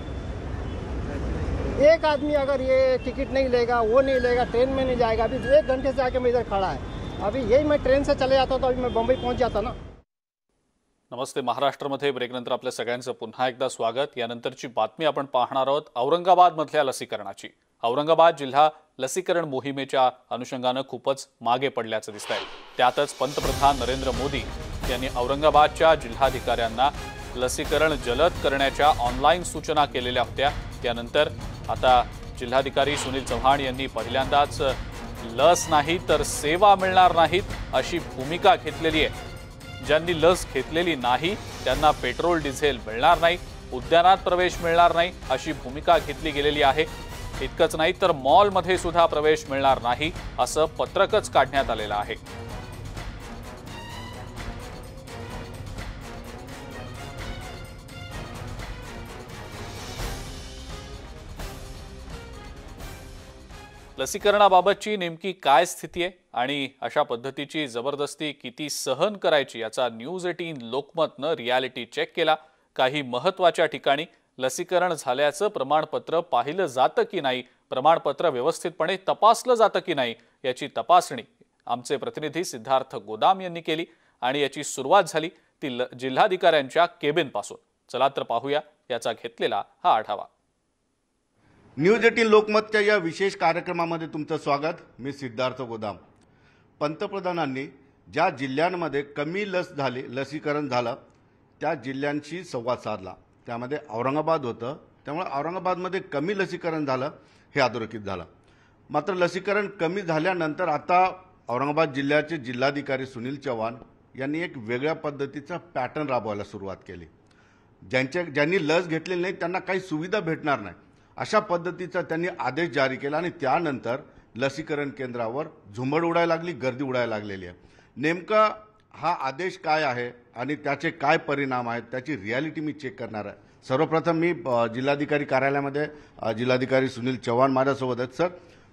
एक आदमी अगर ये टिकट नहीं लेगा, वो नहीं लेगा, ट्रेन में नहीं जाएगा। अभी 1 घंटे से आके मैं इधर खड़ा है, अभी यही मैं ट्रेन से चले जाता तो अभी मैं बम्बई पहुंच जाता ना। नमस्ते महाराष्ट्रमध्ये ब्रेकनंतर आपल्या सगळ्यांचं पुन्हा एकदा स्वागत। यानंतरची बातमी आपण पाहणार आहोत औरंगाबादमधल्या लसीकरणाची। औरंगाबाद जिल्हा लसीकरण मोहिमेच्या अनुषंगानं खूपच मागे पडल्याचं दिसतंय। त्यातच पंतप्रधान नरेंद्र मोदी यांनी औरंगाबादच्या जिल्हाधिकाऱ्यांना लसीकरण जलद करण्याच्या ऑनलाईन सूचना केलेल्या होत्या। त्यानंतर आता जिल्हाधिकारी सुनील चव्हाण यांनी पहिल्यांदाच लस नाही तर सेवा मिळणार नाहीत अशी भूमिका घेतलेली आहे। ज्यांनी लस घेतलेली नाही त्यांना पेट्रोल डिझेल मिळणार नाही, उद्यानात प्रवेश मिळणार नाही अशी भूमिका घेतली गेलेली आहे। इतकंच नाही तर मॉलमध्ये सुद्धा प्रवेश मिळणार नाही असं पत्रकच काढण्यात आलेलं आहे। लसीकरणाबाबतची नेमकी काय स्थिती आहे आणि अशा पद्धतीची जबरदस्ती किती सहन करायची याचा न्यूज 18 लोकमतनं रियालिटी चेक केला। काही महत्त्वाच्या ठिकाणी लसीकरण झाल्याचं प्रमाणपत्र पाहिलं जातं की नाही, प्रमाणपत्र व्यवस्थितपणे तपासलं जातं की नाही याची तपासणी आमचे प्रतिनिधी सिद्धार्थ गोदाम यांनी केली आणि याची सुरुवात झाली ती जिल्हाधिकाऱ्यांच्या केबिनपासून। चला तर पाहूया याचा घेतलेला हा आढावा। न्यूज 18 लोकमतच्या या विशेष कार्यक्रमामध्ये तुमचं स्वागत। मी सिद्धार्थ गोदाम। पंतप्रधानांनी ज्या जिल्ह्यांमध्ये कमी लसीकरण झालं त्या जिल्ह्यांशी संवाद साधला, त्यामध्ये औरंगाबाद होतं। त्यामुळे औरंगाबादमध्ये कमी लसीकरण झालं हे अधोरेखित झालं। मात्र लसीकरण कमी झाल्यानंतर आता औरंगाबाद जिल्ह्याचे जिल्हाधिकारी सुनील चव्हाण यांनी एक वेगळ्या पद्धतीचा पॅटर्न राबवायला सुरुवात केली। ज्यांनी लस घेतलेली नाही त्यांना काही सुविधा भेटणार नाही अशा पद्धतीचा त्यांनी आदेश जारी केला आणि त्यानंतर लसीकरण केंद्रावर झुंबड उडायला लागली, गर्दी उडायला लागलेली आहे। नेमका हा आदेश काय आहे आणि त्याचे काय परिणाम आहेत त्याची रियालिटी मी चेक करणार आहे। सर्वप्रथम मी जिल्हाधिकारी कार्यालयामध्ये जिल्हाधिकारी सुनील चव्हाण माझ्यासोबत आहेत। सर,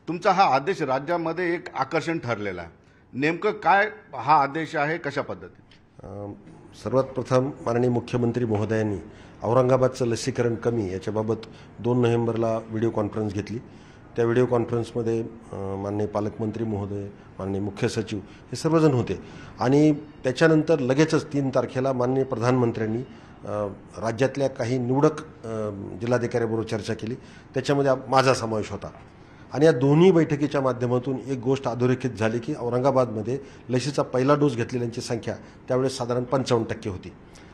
तुमचा हा आदेश राज्यामध्ये एक आकर्षण ठरलेला आहे, नेमकं काय हा आदेश आहे, कशा पद्धतीने? सर्वात प्रथम माननीय मुख्यमंत्री महोदयांनी औरंगाबादचं लसीकरण कमी याच्याबाबत 2 नोव्हेंबरला व्हिडिओ कॉन्फरन्स घेतली। त्या व्हिडिओ कॉन्फरन्समध्ये माननीय पालकमंत्री महोदय, माननीय मुख्य सचिव हे सर्वजण होते आणि त्याच्यानंतर लगेचच 3 तारखेला माननीय प्रधानमंत्र्यांनी राज्यातल्या काही निवडक जिल्हाधिकाऱ्यांबरोबर चर्चा केली. त्याच्यामध्ये माझा समावेश होता आणि या दोन्ही बैठकीच्या माध्यमातून एक गोष्ट अधोरेखित झाली की औरंगाबादमध्ये लसीचा पहिला डोस घेतलेल्यांची संख्या त्यावेळेस साधारण 55% होती.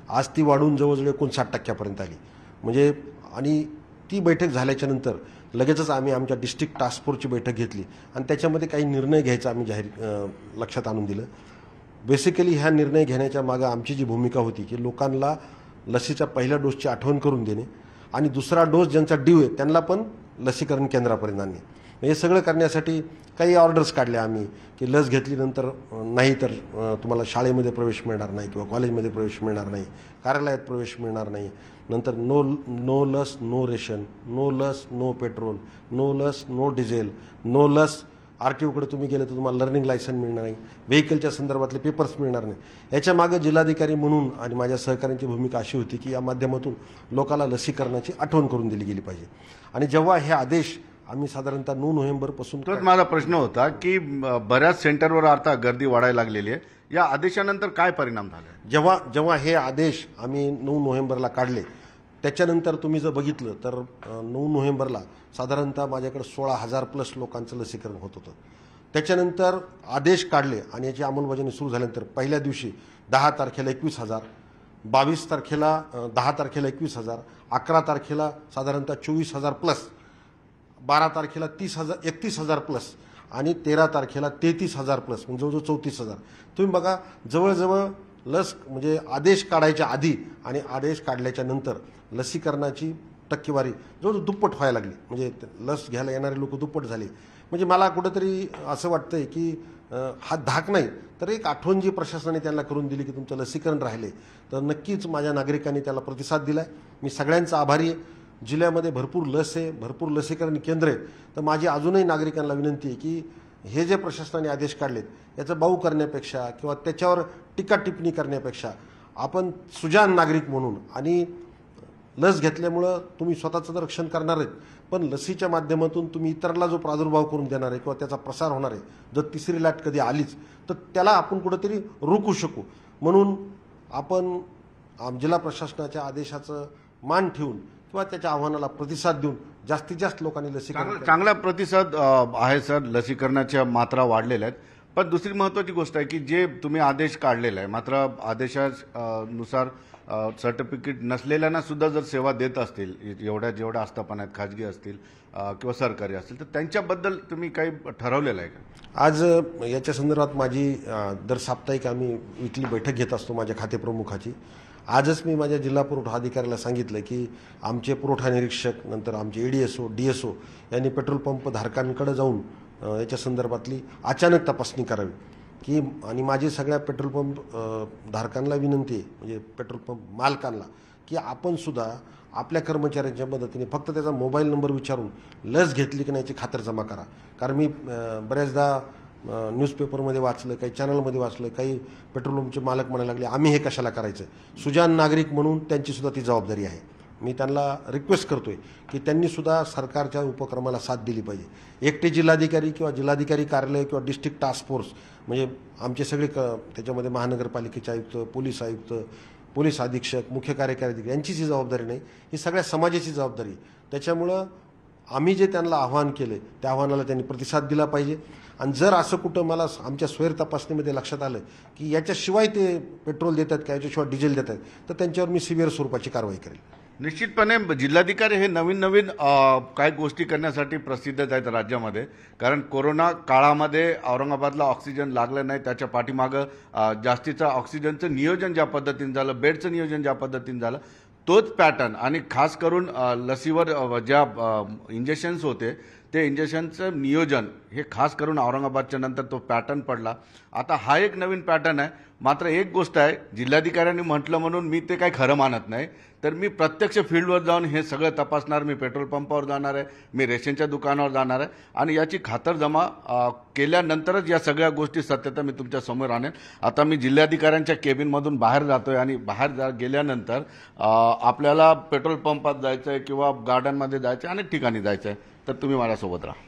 आज ती वाढून जवळजवळ 59% आली. म्हणजे आणि ती बैठक झाल्याच्या नंतर लगेचच आम्ही आमच्या डिस्ट्रिक्ट टास्क फोर्सची बैठक घेतली आणि त्याच्यामध्ये काही निर्णय घ्यायचा आम्ही लक्षात आणून दिलं. बेसिकली ह्या निर्णय घेण्याच्या मागे आमची जी भूमिका होती की लोकांना लसीच्या पहिल्या डोसची आठवण करून देणे आणि दुसरा डोस ज्यांचा ड्यू आहे त्यांना पण लसीकरण केंद्रापर्यंत आणणे. हे सगळं करण्यासाठी काही ऑर्डर्स काढल्या आम्ही की लस घेतल्यानंतर नाही तर तुम्हाला शाळेमध्ये प्रवेश मिळणार नाही किंवा कॉलेजमध्ये प्रवेश मिळणार नाही, कार्यालयात प्रवेश मिळणार नाही. नंतर नो लस नो रेशन, नो लस नो पेट्रोल, नो लस नो डिझेल, नो लस RTOकडे तुम्ही गेले तर तुम्हाला लर्निंग लायसन मिळणार नाही, व्हेकलच्या संदर्भातले पेपर्स मिळणार नाही. याच्या मागे जिल्हाधिकारी म्हणून आणि माझ्या सहकाऱ्यांची भूमिका अशी होती की या माध्यमातून लोकांना लसीकरणाची आठवण करून दिली गेली पाहिजे. आणि जेव्हा हे आदेश आम्ही साधारणतः 9 नोव्हेंबरपासून तर माझा प्रश्न होता की बऱ्याच सेंटरवर आता गर्दी वाढायला लागलेली आहे. या आदेशानंतर काय परिणाम झाले? जेव्हा हे आदेश आम्ही 9 नोव्हेंबरला काढले त्याच्यानंतर तुम्ही जर बघितलं तर 9 नोव्हेंबरला साधारणतः माझ्याकडे 16,000+ लोकांचं लसीकरण होत होतं. त्याच्यानंतर आदेश काढले आणि याची अंमलबजावणी सुरू झाल्यानंतर पहिल्या दिवशी 10 तारखेला 21,000, 22 तारखेला 10 तारखेला 21,000, 11 तारखेला साधारणतः 24,000+, 12 तारखेला 31,000+ आणि 13 तारखेला 33,000+, म्हणजे जवळजवळ 34,000. तुम्ही बघा जवळजवळ लस म्हणजे आदेश काढायच्या आधी आणि आदेश काढल्याच्या नंतर लसीकरणाची टक्केवारी जवळजवळ दुप्पट व्हायला लागली. म्हणजे लस घ्यायला येणारे लोक दुप्पट झाले. म्हणजे मला कुठंतरी असं वाटतंय की हा धाक नाही तर एक आठवण जी प्रशासनाने त्यांना करून दिली की तुमचं लसीकरण राहिले, तर नक्कीच माझ्या नागरिकांनी त्याला प्रतिसाद दिला आहे. मी सगळ्यांचा आभारी आहे. जिल्ह्यामध्ये भरपूर लस आहे, भरपूर लसीकरण केंद्र आहे. तर माझी अजूनही नागरिकांना विनंती आहे की हे जे प्रशासनाने आदेश काढलेत याचं बाऊ करण्यापेक्षा किंवा त्याच्यावर टीका टिप्पणी करण्यापेक्षा आपण सुजाण नागरिक म्हणून आणि लस घेतल्यामुळं तुम्ही स्वतःचं तर रक्षण करणार आहेत पण लसीच्या माध्यमातून तुम्ही इतरांना जो प्रादुर्भाव करून देणार आहे किंवा त्याचा प्रसार होणार आहे, जर तिसरी लाट कधी आलीच तर त्याला आपण कुठंतरी रोखू शकू. म्हणून आपण जिल्हा प्रशासनाच्या आदेशाचं मान ठेवून किंवा त्याच्या आव्हानाला प्रतिसाद देऊन जास्तीत जास्त लोकांनी लसीकरण चांगला प्रतिसाद आहे सर. लसीकरणाच्या मात्रा वाढलेल्या आहेत. पण दुसरी महत्त्वाची गोष्ट आहे की जे तुम्ही आदेश काढलेला आहे मात्र आदेशानुसार सर्टिफिकेट नसलेल्यांना सुद्धा जर सेवा देत असतील, जेवढ्या आस्थापना आहेत, खाजगी असतील किंवा सरकारी असतील, तर त्यांच्याबद्दल तुम्ही काही ठरवलेलं आहे का? आज याच्या संदर्भात माझी दर साप्ताहिक आम्ही विकली बैठक घेत असतो माझ्या खातेप्रमुखाची. आजच मी माझ्या जिल्हा पुरवठा अधिकाऱ्याला सांगितलं की आमचे पुरवठा निरीक्षक नंतर आमचे ADSO DSO यांनी पेट्रोल पंप धारकांकडे जाऊन याच्या संदर्भातली अचानक तपासणी करावी की आणि माझी सगळ्या पेट्रोल पंप धारकांना विनंती आहे म्हणजे पेट्रोल पंप मालकांना की आपण सुद्धा आपल्या कर्मचाऱ्यांच्या मदतीने फक्त त्याचा मोबाईल नंबर विचारून लस घेतली की नाही याची खातरजमा करा. कारण मी बऱ्याचदा न्यूजपेपरमध्ये वाचलं, काही चॅनलमध्ये वाचलं, काही पेट्रोल पंपचे मालक म्हणायला लागले आम्ही हे कशाला करायचं. सुजाण नागरिक म्हणून त्यांचीसुद्धा ती जबाबदारी आहे. मी त्यांना रिक्वेस्ट करतोय की त्यांनीसुद्धा सरकारच्या उपक्रमाला साथ दिली पाहिजे. एकटे जिल्हाधिकारी किंवा जिल्हाधिकारी कार्यालय किंवा डिस्ट्रिक्ट टास्क फोर्स म्हणजे आमचे सगळे त्याच्यामध्ये महानगरपालिकेचे आयुक्त, पोलीस आयुक्त, पोलीस अधीक्षक, मुख्य कार्यकारी अधिकारी यांचीच ही जबाबदारी नाही, ही सगळ्या समाजाची जबाबदारी. त्याच्यामुळं आम्ही जे त्यांना आव्हान केलं त्या आव्हानाला त्यांनी प्रतिसाद दिला पाहिजे. आणि जर असं कुठं मला आमच्या स्वैर तपासणीमध्ये लक्षात आलं की याच्याशिवाय ते पेट्रोल देतात का याच्याशिवाय डिझेल देतात तर त्यांच्यावर मी सिव्हिअर स्वरूपाची कारवाई करेल. निश्चितपणे जिल्हाधिकारी हे नवीन काय गोष्टी करण्यासाठी प्रसिद्धच आहेत राज्यामध्ये. कारण कोरोना काळामध्ये औरंगाबादला ऑक्सिजन लागलं नाही, त्याच्या पाठीमागं जास्तीचं ऑक्सिजनचं नियोजन ज्या पद्धतीने झालं, बेडचं नियोजन ज्या पद्धतीने झालं, तोच पॅटर्न आणि खास करून लसीवर ज्या इंजेक्शन्स होते ते इंजेक्शनचं नियोजन हे खास करून औरंगाबादच्या नंतर तो पॅटर्न पडला. आता हा एक नवीन पॅटर्न आहे. मात्र एक गोष्ट आहे, जिल्हाधिकाऱ्यांनी म्हटलं म्हणून मी ते काही खरं मानत नाही. तर मी प्रत्यक्ष फील्डवर जाऊन हे सगळं तपासणार. मी पेट्रोल पंपावर जाणार आहे, मी रेशनच्या दुकानावर जाणार आहे आणि याची खातरजमा केल्यानंतरच या सगळ्या गोष्टी सत्यता मी तुमच्या समोर आणेन. आता मी जिल्हाधिकाऱ्यांच्या केबिनमधून बाहेर जातोय आणि बाहेर गेल्यानंतर आपल्याला पेट्रोल पंपात जायचं आहे किंवा गार्डनमध्ये जायचं आहे, अनेक ठिकाणी जायचं आहे, तर तुम्ही माझ्यासोबत राहा.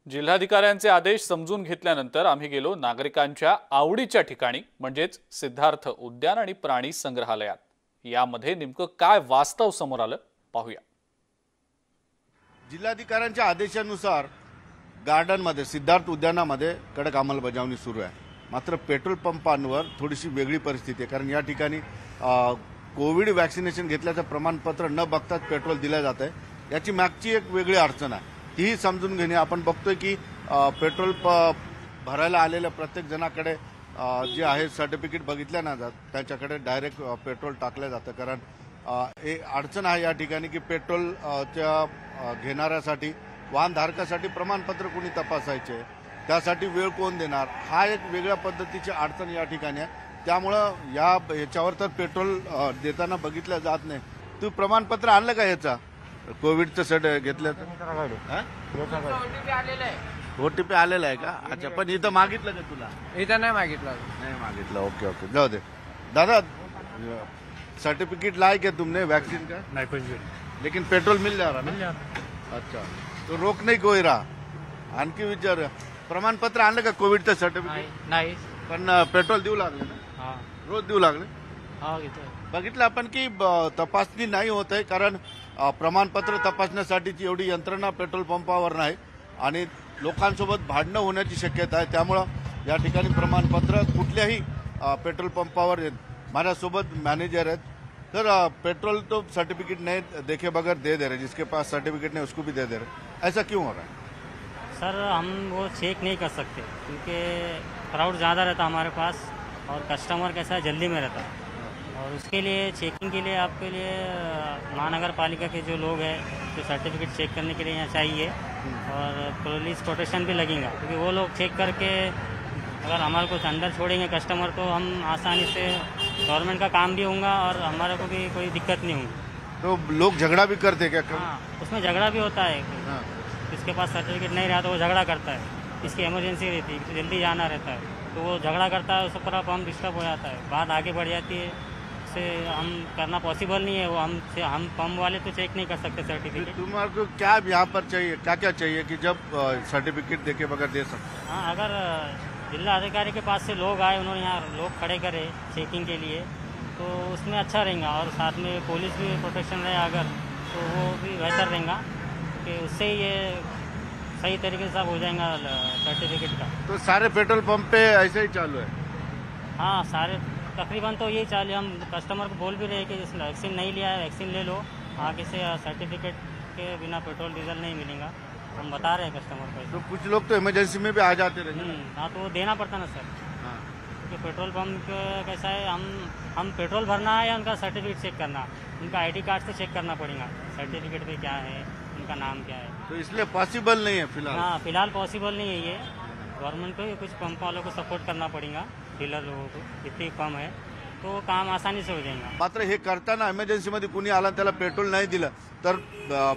जिल्हाधिकाऱ्यांचे आदेश समजून घेतल्यानंतर आम्ही गेलो नागरिकांच्या आवडीच्या ठिकाणी म्हणजेच सिद्धार्थ उद्यान आणि प्राणी संग्रहालयात। यामध्ये नेमकं काय वास्तव समोर आलं पाहूया। जिल्हाधिकाऱ्यांच्या आदेशानुसार गार्डनमध्ये सिद्धार्थ उद्यानामध्ये कडक अंमलबजावणी सुरू आहे। मात्र पेट्रोल पंपांवर थोडीशी वेगळी परिस्थिती आहे, कारण या ठिकाणी कोविड वॅक्सिनेशन घेतल्याचं प्रमाणपत्र न बघताच पेट्रोल दिलं जात आहे। याची मागची एक वेगळी अडचण आहे, तीही समजून घेणे। आपण बघतोय की पेट्रोल भरायला आलेल्या प्रत्येक जणाकडे जे आहे सर्टिफिकेट बघितल्या ना जात, त्याच्याकडे डायरेक्ट पेट्रोल टाकलं जातं। कारण एक अडचण आहे या ठिकाणी की पेट्रोलच्या घेणाऱ्यासाठी वाहनधारकासाठी प्रमाणपत्र कोणी तपासायचे, त्यासाठी वेळ कोण देणार, हा एक वेगळ्या पद्धतीची अडचण या ठिकाणी आहे। त्यामुळं याच्यावर तर पेट्रोल देताना बघितलं जात नाही। तू प्रमाणपत्र आणलं का याचा कोविडचं सेट घेतलं OTP आलेला आहे का? अच्छा, पण इथं मागितलं का तुला? इथं नाही मागितलं। नहीं मागितलं, ओके ओके, जाओ दे। दादा सर्टिफिकेट लाए क्या तुमने वैक्सीन का? नहीं कुछ भी, लेकिन पेट्रोल मिल जा रहा ना? मिल जाता। अच्छा, तो रोक नाही कोई रहा। आणखी विचार, प्रमाणपत्र आणलं का कोविडचं सर्टिफिकेट? नाही पण पेट्रोल देऊ लागले ना? हा रोज देऊ लागले? हा घेतो। बघितलं आपण की तपासणी नाही होत आहे, कारण प्रमाणपत्र तपासण्यासाठीची एवढी यंत्रणा पेट्रोल पंपावर नाही आणि लोकांसोबत भांडणं होण्याची शक्यता आहे। त्यामुळं या ठिकाणी प्रमाणपत्र कुठल्याही पेट्रोल पंपावर माझ्यासोबत मॅनेजर आहेत, तर पेट्रोल तो सर्टिफिकेट नहीं देखे बगैर दे दे रहे, जिसके पास सर्टिफिकेट नहीं उसको भी दे दे रहे। ऐसा क्यों हो रहा है? सर हम वो चेक नहीं कर सकते क्योंकि क्राउड ज़्यादा रहता हमारे पास और कस्टमर कैसा है जल्दी में रहता है, और उसके लिए चेकिंग के लिए आपके लिए महानगर पालिका के जो लोग हैं जो सर्टिफिकेट चेक करने के लिए यहाँ चाहिए, और पुलिस प्रोटेक्शन भी लगेगा क्योंकि वो लोग चेक करके अगर हमारे को अंदर छोड़ेंगे कस्टमर तो हम आसानी से गवर्नमेंट का काम भी होगा और हमारे को भी कोई दिक्कत नहीं होगी। तो लोग झगड़ा भी करते क्या? हाँ, उसमें झगड़ा भी होता है। जिसके पास सर्टिफिकेट नहीं रहा तो वो झगड़ा करता है, इसकी इमरजेंसी रहती है, जल्दी जाना रहता है तो वो झगड़ा करता है, उसके ऊपर हम डिस्टर्ब हो जाता है, बात आगे बढ़ जाती है, से हम करना पॉसिबल नहीं है। वो हम पंप वाले तो चेक नहीं कर सकते सर्टिफिकेट। तुम्हारे को क्या यहाँ पर चाहिए, क्या क्या चाहिए कि जब सर्टिफिकेट देके बगैर दे सकते? हाँ, अगर जिला अधिकारी के पास से लोग आए, उन्होंने यहाँ लोग खड़े करे चेकिंग के लिए तो उसमें अच्छा रहेगा, और साथ में पुलिस भी प्रोटेक्शन रहे अगर तो वो भी बेहतर रहेगा कि उससे ये सही तरीके से सब हो जाएगा सर्टिफिकेट का। तो सारे पेट्रोल पंप पे ऐसे ही चालू है? हाँ, सारे तकरीबन तो यही चालू है। हम कस्टमर को बोल भी रहे हैं कि जिसने वैक्सीन नहीं लिया है वैक्सीन ले लो, आगे से सर्टिफिकेट के बिना पेट्रोल डीजल नहीं मिलेगा, हम बता रहे हैं कस्टमर को। तो कुछ लोग तो इमरजेंसी में भी आ जाते रहते। हाँ, तो वो देना पड़ता ना सर। हाँ, क्योंकि पेट्रोल पंप कैसा है, हम पेट्रोल भरना है या उनका सर्टिफिकेट चेक करना, उनका ID कार्ड से चेक करना पड़ेगा सर्टिफिकेट पे क्या है, उनका नाम क्या है। तो इसलिए पॉसिबल नहीं है फिलहाल? हाँ, फिलहाल पॉसिबल नहीं है ये। गवर्नमेंट को कुछ पंप वालों को सपोर्ट करना पड़ेगा, डीलर लोगों को, इतनी कम है तो काम आसानी से हो जाएगा। मात्र हे करताना इमर्जन्सीमध्ये कुणी आला त्याला पेट्रोल नाही दिलं तर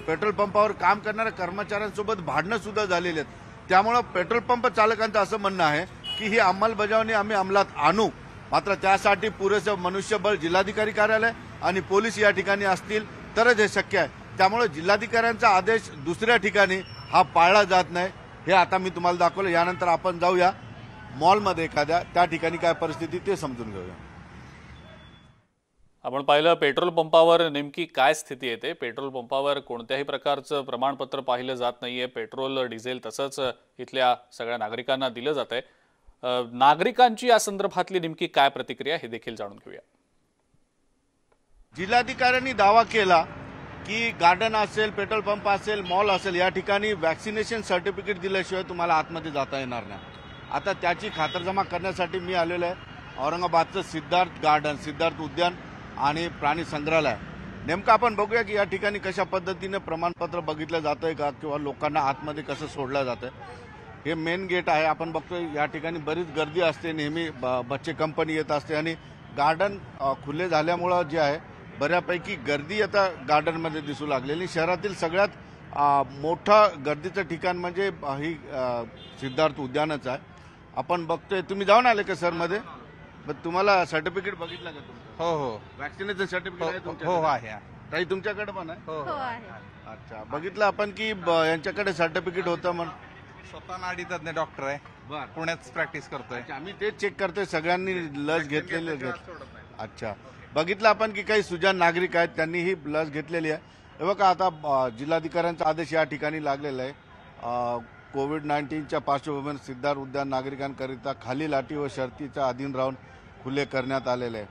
पेट्रोल पंपावर काम करणाऱ्या कर्मचाऱ्यांसोबत भांडणं सुद्धा झालेली आहेत। त्यामुळे पेट्रोल पंप चालकांचं असं म्हणणं आहे की ही अंमलबजावणी आम्ही अंमलात आणू, मात्र त्यासाठी पुरेसं मनुष्यबळ जिल्हाधिकारी कार्यालय आणि पोलीस या ठिकाणी असतील तरच हे शक्य आहे। त्यामुळे जिल्हाधिकाऱ्यांचा आदेश दुसऱ्या ठिकाणी हा पाळला जात नाही, हे आता मी तुम्हाला दाखवलं। यानंतर आपण जाऊया मॉलमध्ये एखाद्या, त्या ठिकाणी काय परिस्थिती ते समजून घेऊया। आपण पाहिलं पेट्रोल पंपावर नेमकी काय स्थिती येते। पेट्रोल पंपावर कोणत्याही प्रकारचं प्रमाणपत्र पाहिलं जात नाहीये, पेट्रोल डिझेल तसंच इथल्या सगळ्या नागरिकांना दिलं जातंय। नागरिकांची या संदर्भातली नेमकी काय प्रतिक्रिया हे देखील जाणून घेऊया। जिल्हाधिकाऱ्यांनी दावा केला की गार्डन असेल, पेट्रोल पंप असेल, मॉल असेल, या ठिकाणी वॅक्सिनेशन सर्टिफिकेट दिल्याशिवाय तुम्हाला आतमध्ये जाता येणार नाही। आता त्याची खातरजमा करण्यासाठी मी आलेलो आहे औरंगाबादचं सिद्धार्थ गार्डन, सिद्धार्थ उद्यान आणि प्राणी संग्रहालय। नेमकं आपण बघूया की या ठिकाणी कशा पद्धतीने प्रमाणपत्र बघितलं जातंय का किंवा लोकांना आतमध्ये कसं सोडलं जातंय। हे मेन गेट आहे, आपण बघतोय या ठिकाणी बरीच गर्दी असते, नेहमी बच्चे कंपनी येत असते आणि गार्डन खुले झाल्यामुळं जे आहे बऱ्यापैकी गर्दी आता गार्डनमध्ये दिसू लागलेली। शहरातील सगळ्यात मोठं गर्दीचं ठिकाण म्हणजे ही सिद्धार्थ उद्यानच आहे। आपण बघतोय, तुम्ही जाऊन आले का सर मध्ये? तुम्हाला सर्टिफिकेट बघितलं का तुमचं? हो, वॅक्सिनेशन सर्टिफिकेट आहे तुमच्याकडे? हो आहे। ताई तुमच्याकडे पण आहे? हो आहे। अच्छा, बघितलं आपण की यांच्याकडे सर्टिफिकेट होतं म्हणून स्वतः नाडी तज्ञ डॉक्टर आहे, बर, पुण्यात प्रॅक्टिस करतोय. आम्ही तेच चेक करतोय, सगळ्यांनी लस घेतलेली. अच्छा, बघितलं आपण की काही सुजाण नागरिक आहेत त्यांनी ही लस घेतलेली आहे. हे बघा, आता जिल्हाधिकाऱ्यांचा आदेश या ठिकाणी लागलेला आहे. कोविड-19च्या पार्श्वभूमीवर सिद्धार्थ उद्यान नागरिकांकरिता खालील अटी व शर्तीच्या अधीन राहून खुले करण्यात आलेले आहे.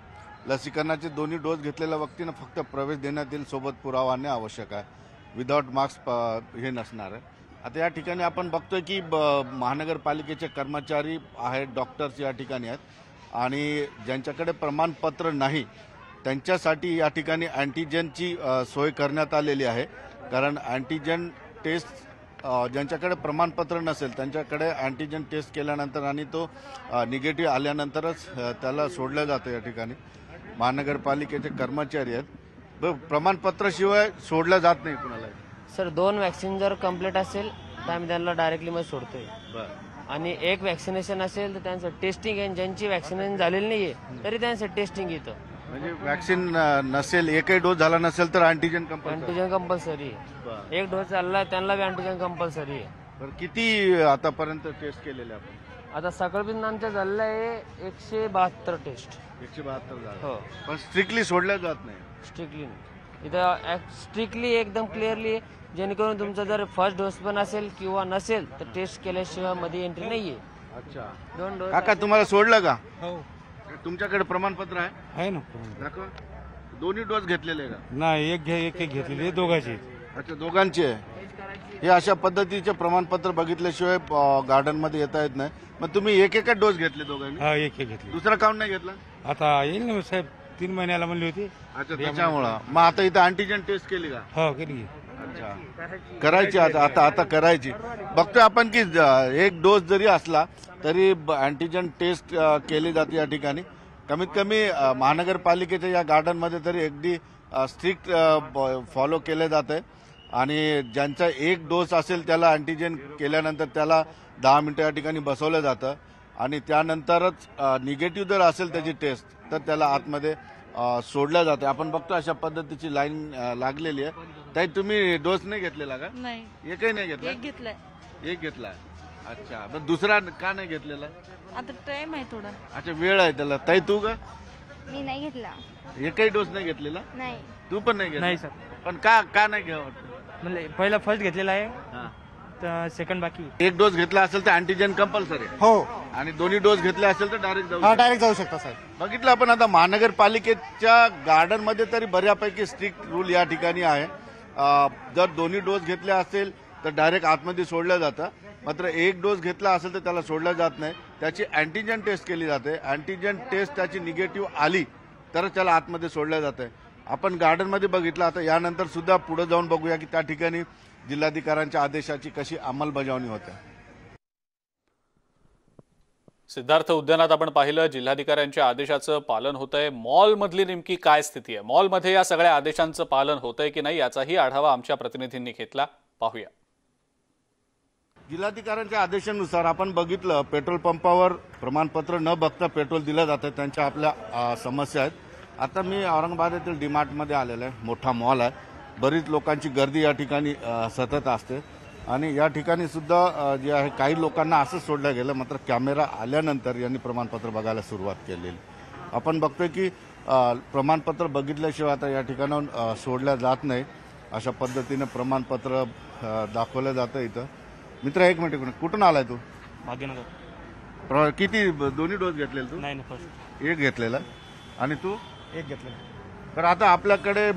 लसीकरणाचे दोन्ही डोस घेतलेल्या व्यक्तींना फक्त प्रवेश देण्यात येईल, सोबत पुरावा आणणे आवश्यक आहे. विदाऊट मास्क हे नसणार आहे. आता या ठिकाणी आपण बघतोय की महानगरपालिकेचे कर्मचारी आहेत, डॉक्टर्स या ठिकाणी आहेत आणि ज्यांच्याकडे प्रमाणपत्र नाही त्यांच्यासाठी या ठिकाणी अँटीजेनची सोय करण्यात आलेली आहे. कारण अँटीजेन टेस्ट ज्यांच्याकडे प्रमाणपत्र नसेल त्यांच्याकडे अँटीजेन टेस्ट केल्यानंतर आणि तो निगेटिव्ह आल्यानंतरच त्याला सोडलं जातं. या ठिकाणी महानगरपालिकेचे कर्मचारी आहेत, प्रमाणपत्राशिवाय सोडलं जात नाही कुणाला. सर 2 वॅक्सिन जर कम्प्लीट असेल तर आम्ही त्यांना डायरेक्टली मध्ये सोडतोय. आणि 1 वॅक्सिनेशन असेल तर त्यांचं टेस्टिंग आहे. ज्यांची वॅक्सिनेशन झालेली नाहीये तरी त्यांचं टेस्टिंग येतं. म्हणजे वॅक्सिन नसेल, एकही डोस झाला नसेल तर अँटीजेन कंपल्सरी आहे. 1 डोस झाला त्यांना बी अँटीजेन कंपल्सरी आहे. तर किती आतापर्यंत टेस्ट केलेले आपण? आता सकाळपर्यंत आमच्या झालेलं आहे 172 टेस्ट. 172 झालं. हो, पण स्ट्रिक्टली सोडल्या जात नाही. स्ट्रिक्टली इथं स्ट्रिक्टली एकदम क्लिअरली, जेणेकरून तुमचा जर फर्स्ट डोस पण असेल किंवा नसेल तर टेस्ट केल्याशिवाय मध्ये एंट्री नाहीये. अच्छा, 2 डोस. काका तुम्हाला सोडलं का? हो, तुमच्याकडे प्रमाणपत्र आहे ना. दाखवा. दोन्ही डोस घेतलेले का? नाही, एक घेतलेली, दोघांची. अच्छा, दोघांचे आहे. हे अशा पद्धतीचे प्रमाणपत्र बघितल्याशिवाय गार्डन मध्ये येता येत नाही. मग तुम्ही एक डोस घेतले दोघांनी? हा, एक घेतली. दुसरा काऊन नाही घेतला? आता येईल ना साहेब, 3 महिन्याला म्हणली होती. अच्छा, त्याच्यामुळं. मग आता इथं अँटीजेन टेस्ट केली का? हो, केली. अच्छा, करायची आता करायची. बघतोय आपण की 1 डोस जरी असला तरी अँटीजेन टेस्ट केली जाते या ठिकाणी. कमीत कमी महानगरपालिकेच्या या गार्डनमध्ये तरी अगदी स्ट्रिक्ट फॉलो केले जाते. आणि ज्यांचा 1 डोस असेल त्याला अँटीजेन केल्यानंतर त्याला 10 मिनिटं या ठिकाणी बसवलं जातं आणि त्यानंतरच निगेटिव्ह जर असेल त्याची टेस्ट तर त्याला आतमध्ये सोडलं जातं. आपण बघतो अशा पद्धतीची लाईन लागलेली आहे. ताई, तुम्ही डोस नाही घेतलेला का? नाही, एकही नाही घेतला. एक घेतलाय. अच्छा, पण दुसरा का नाही घेतलेला? आता टाइम आहे थोडा. अच्छा, वेळ आहे त्याला. ताई, तू का? मी नाही घेतला. एकही डोस नाही घेतलेला? नाही. तू पण नाही घेतला? नाही सर. पण का नाही घ्यावं? म्हणजे पहिला फर्स्ट घेतलेला आहे, तर सेकंड बाकी. 1 डोस घेतला असेल तर अँटीजेन कंपल्सरी आहे. हो, आणि दोन्ही डोस घेतले असेल तर डायरेक्ट डायरेक्ट जाऊ शकता साहेब. बघितलं आपण आता महानगरपालिकेच्या गार्डन मध्ये तरी बऱ्यापैकी स्ट्रिक्ट रूल या ठिकाणी आहे. जर दोन्ही डोस घेतले असेल तर डायरेक्ट आतमध्ये सोडलं जातं. मात्र 1 डोस घेतला असेल तर त्याला सोडलं जात नाही. त्याची अँटीजेन टेस्ट केली जाते. अँटीजेन टेस्ट त्याची निगेटिव्ह आली तरच त्याला आतमध्ये सोडलं जातं. आपण गार्डनमध्ये बघितलं. आता यानंतर सुद्धा पुढे जाऊन बघूया की त्या ठिकाणी जिल्हाधिकाऱ्यांच्या आदेशाची कशी अंमलबजावणी होते. सिद्धार्थ उद्यानात आपण पाहिलं जिल्हाधिकाऱ्यांच्या आदेशाचं पालन होतंय. मॉलमधली नेमकी काय स्थिती आहे, मॉलमध्ये या सगळ्या आदेशांचं पालन होतंय की नाही याचाही आढावा आमच्या प्रतिनिधींनी घेतला. पाहूया. जिल्हाधिकाऱ्यांच्या आदेशानुसार आपण बघितलं पेट्रोल पंपावर प्रमाणपत्र न बघता पेट्रोल दिलं जातं. त्यांच्या आपल्या समस्या आहेत. आता मी औरंगाबाद येथील डीमार्टमध्ये आलेलो आहे. मोठा मॉल आहे. बरीच लोकांची गर्दी या ठिकाणी सतत असते आणि या ठिकाणी सुद्धा जे आहे काही लोकांना असंच सोडलं गेलं. मात्र कॅमेरा आल्यानंतर यांनी प्रमाणपत्र बघायला सुरुवात केलेली. आपण बघतोय की प्रमाणपत्र बघितल्याशिवाय आता या ठिकाणाहून सोडल्या जात नाही. अशा पद्धतीनं प्रमाणपत्र दाखवलं जातं इथं. मित्र, 1 मिनिट, कुठून आलाय तू? भाग्यनगर. किती दोन्ही डोस घेतलेले तू? नाही, फर्स्ट 1 घेतलेला. आणि तू? 1 घेतलेला. तर आता आपल्याकडे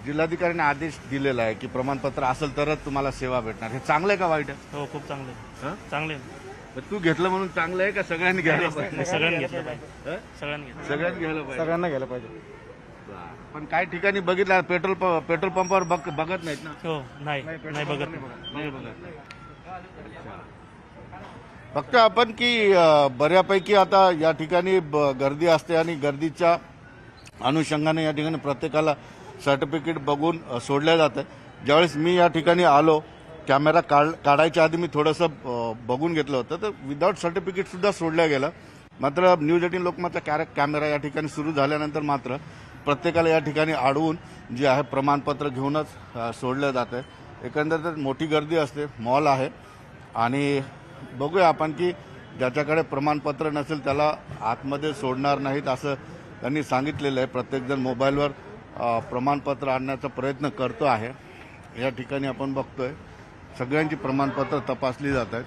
जिल्हाधिकाऱ्यांनी आदेश दिलेला आहे की प्रमाणपत्र असेल तरच तुम्हाला सेवा भेटणार. हे चांगलं आहे का वाईट आहे? हो, खूप चांगलं आहे. चांगलं आहे. तू घेतलं म्हणून चांगलं आहे का सगळ्यांनी घ्यायला पाहिजे? सगळ्यांनी घेतलं पाहिजे. सगळ्यांनी घ्यायला पाहिजे. सगळ्यांना घ्यायला पाहिजे. पण काही ठिकाणी बघितलं पेट्रोल पंपावर बघत नाहीत ना. हो, नाही बघत. बघतो आपण की बऱ्यापैकी आता या ठिकाणी गर्दी असते आणि गर्दीच्या अनुषंगाने या ठिकाणी प्रत्येकाला सर्टिफिकेट बघून सोडलं जातं. ज्यावेळेस मी या ठिकाणी आलो कॅमेरा काढायच्या आधी मी थोडंसं बघून घेतलं होतं तर विदाऊट सर्टिफिकेट सुद्धा सोडलं गेलं. मात्र न्यूज 18 लोकमतचा कॅमेरा या ठिकाणी सुरू झाल्यानंतर मात्र प्रत्येकाला या ठिकाणी अडवून जे आहे प्रमाणपत्र घेऊनच सोडलं जातं. एकंदरीत मोठी गर्दी असते. मॉल आहे आणि बघूया आपण की ज्याच्याकडे प्रमाणपत्र नसेल त्याला आतमध्ये सोडणार नाहीत असं त्यांनी सांगितलेलं आहे. प्रत्येकजण मोबाईलवर प्रमाणपत्र आणण्याचा प्रयत्न करतो आहे. या ठिकाणी आपण बघतोय सगळ्यांची प्रमाणपत्र तपासली जात आहेत.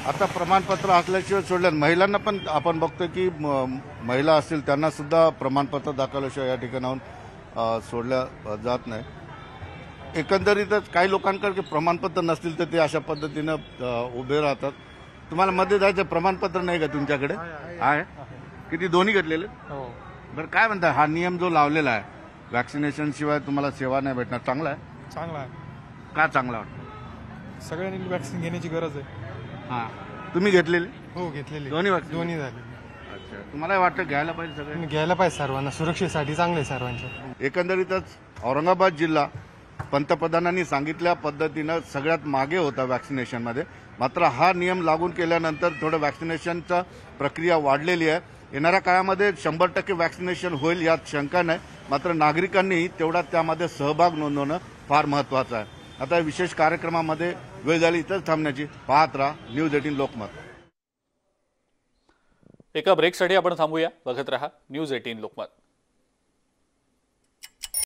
आता प्रमाणपत्र असल्याशिवाय सोडल्या महिलांना पण आपण बघतोय की महिला असतील त्यांना सुद्धा प्रमाणपत्र दाखवल्याशिवाय या ठिकाणाहून सोडल्या जात नाही. एकंदरीतच काही लोकांकडे प्रमाणपत्र नसतील तर ते अशा पद्धतीनं उभे राहतात. तुम्हाला मध्ये जायचं प्रमाणपत्र नाही का तुमच्याकडे? आहे. किती दोन्ही घेतलेले? हो. बरं काय म्हणता, हा नियम जो लावलेला आहे वॅक्सिनेशन शिवाय तुम्हाला सेवा नाही भेटणार, चांगला आहे? चांगला आहे. का चांगला वाटतं? सगळ्यांनी वॅक्सिन घेण्याची गरज आहे. हां. तुम्ही घेतलेले? हो घेतलेली. दोन्ही वॅक्सिन? दोन्ही झाले. अच्छा. तुम्हाला वाटतं घ्यायला पाहिजे सगळ्यांनी? घ्यायला पाहिजे सर्वांना, सुरक्षेसाठी चांगले सर्वांच्या. एकंदरीतच औरंगाबाद जिल्हा पंतप्रधानांनी सांगितल्या पद्धतीनं सगळ्यात मागे होता वॅक्सिनेशनमध्ये. मात्र हा नियम लागू केल्यानंतर थोडं वॅक्सिनेशनचा प्रक्रिया वाढलेली आहे. येणाऱ्या काळामध्ये 100% वॅक्सिनेशन होईल यात शंका नाही. मात्र नागरिकांनी तेवढा त्यामध्ये सहभाग नोंदवणं फार महत्त्वाचं आहे. आता विशेष कार्यक्रमामध्ये वेळ झाली इथंच थांबण्याची. पाहत राहा न्यूज 18 लोकमत. एका ब्रेकसाठी आपण थांबूया. बघत रहा न्यूज 18 लोकमत.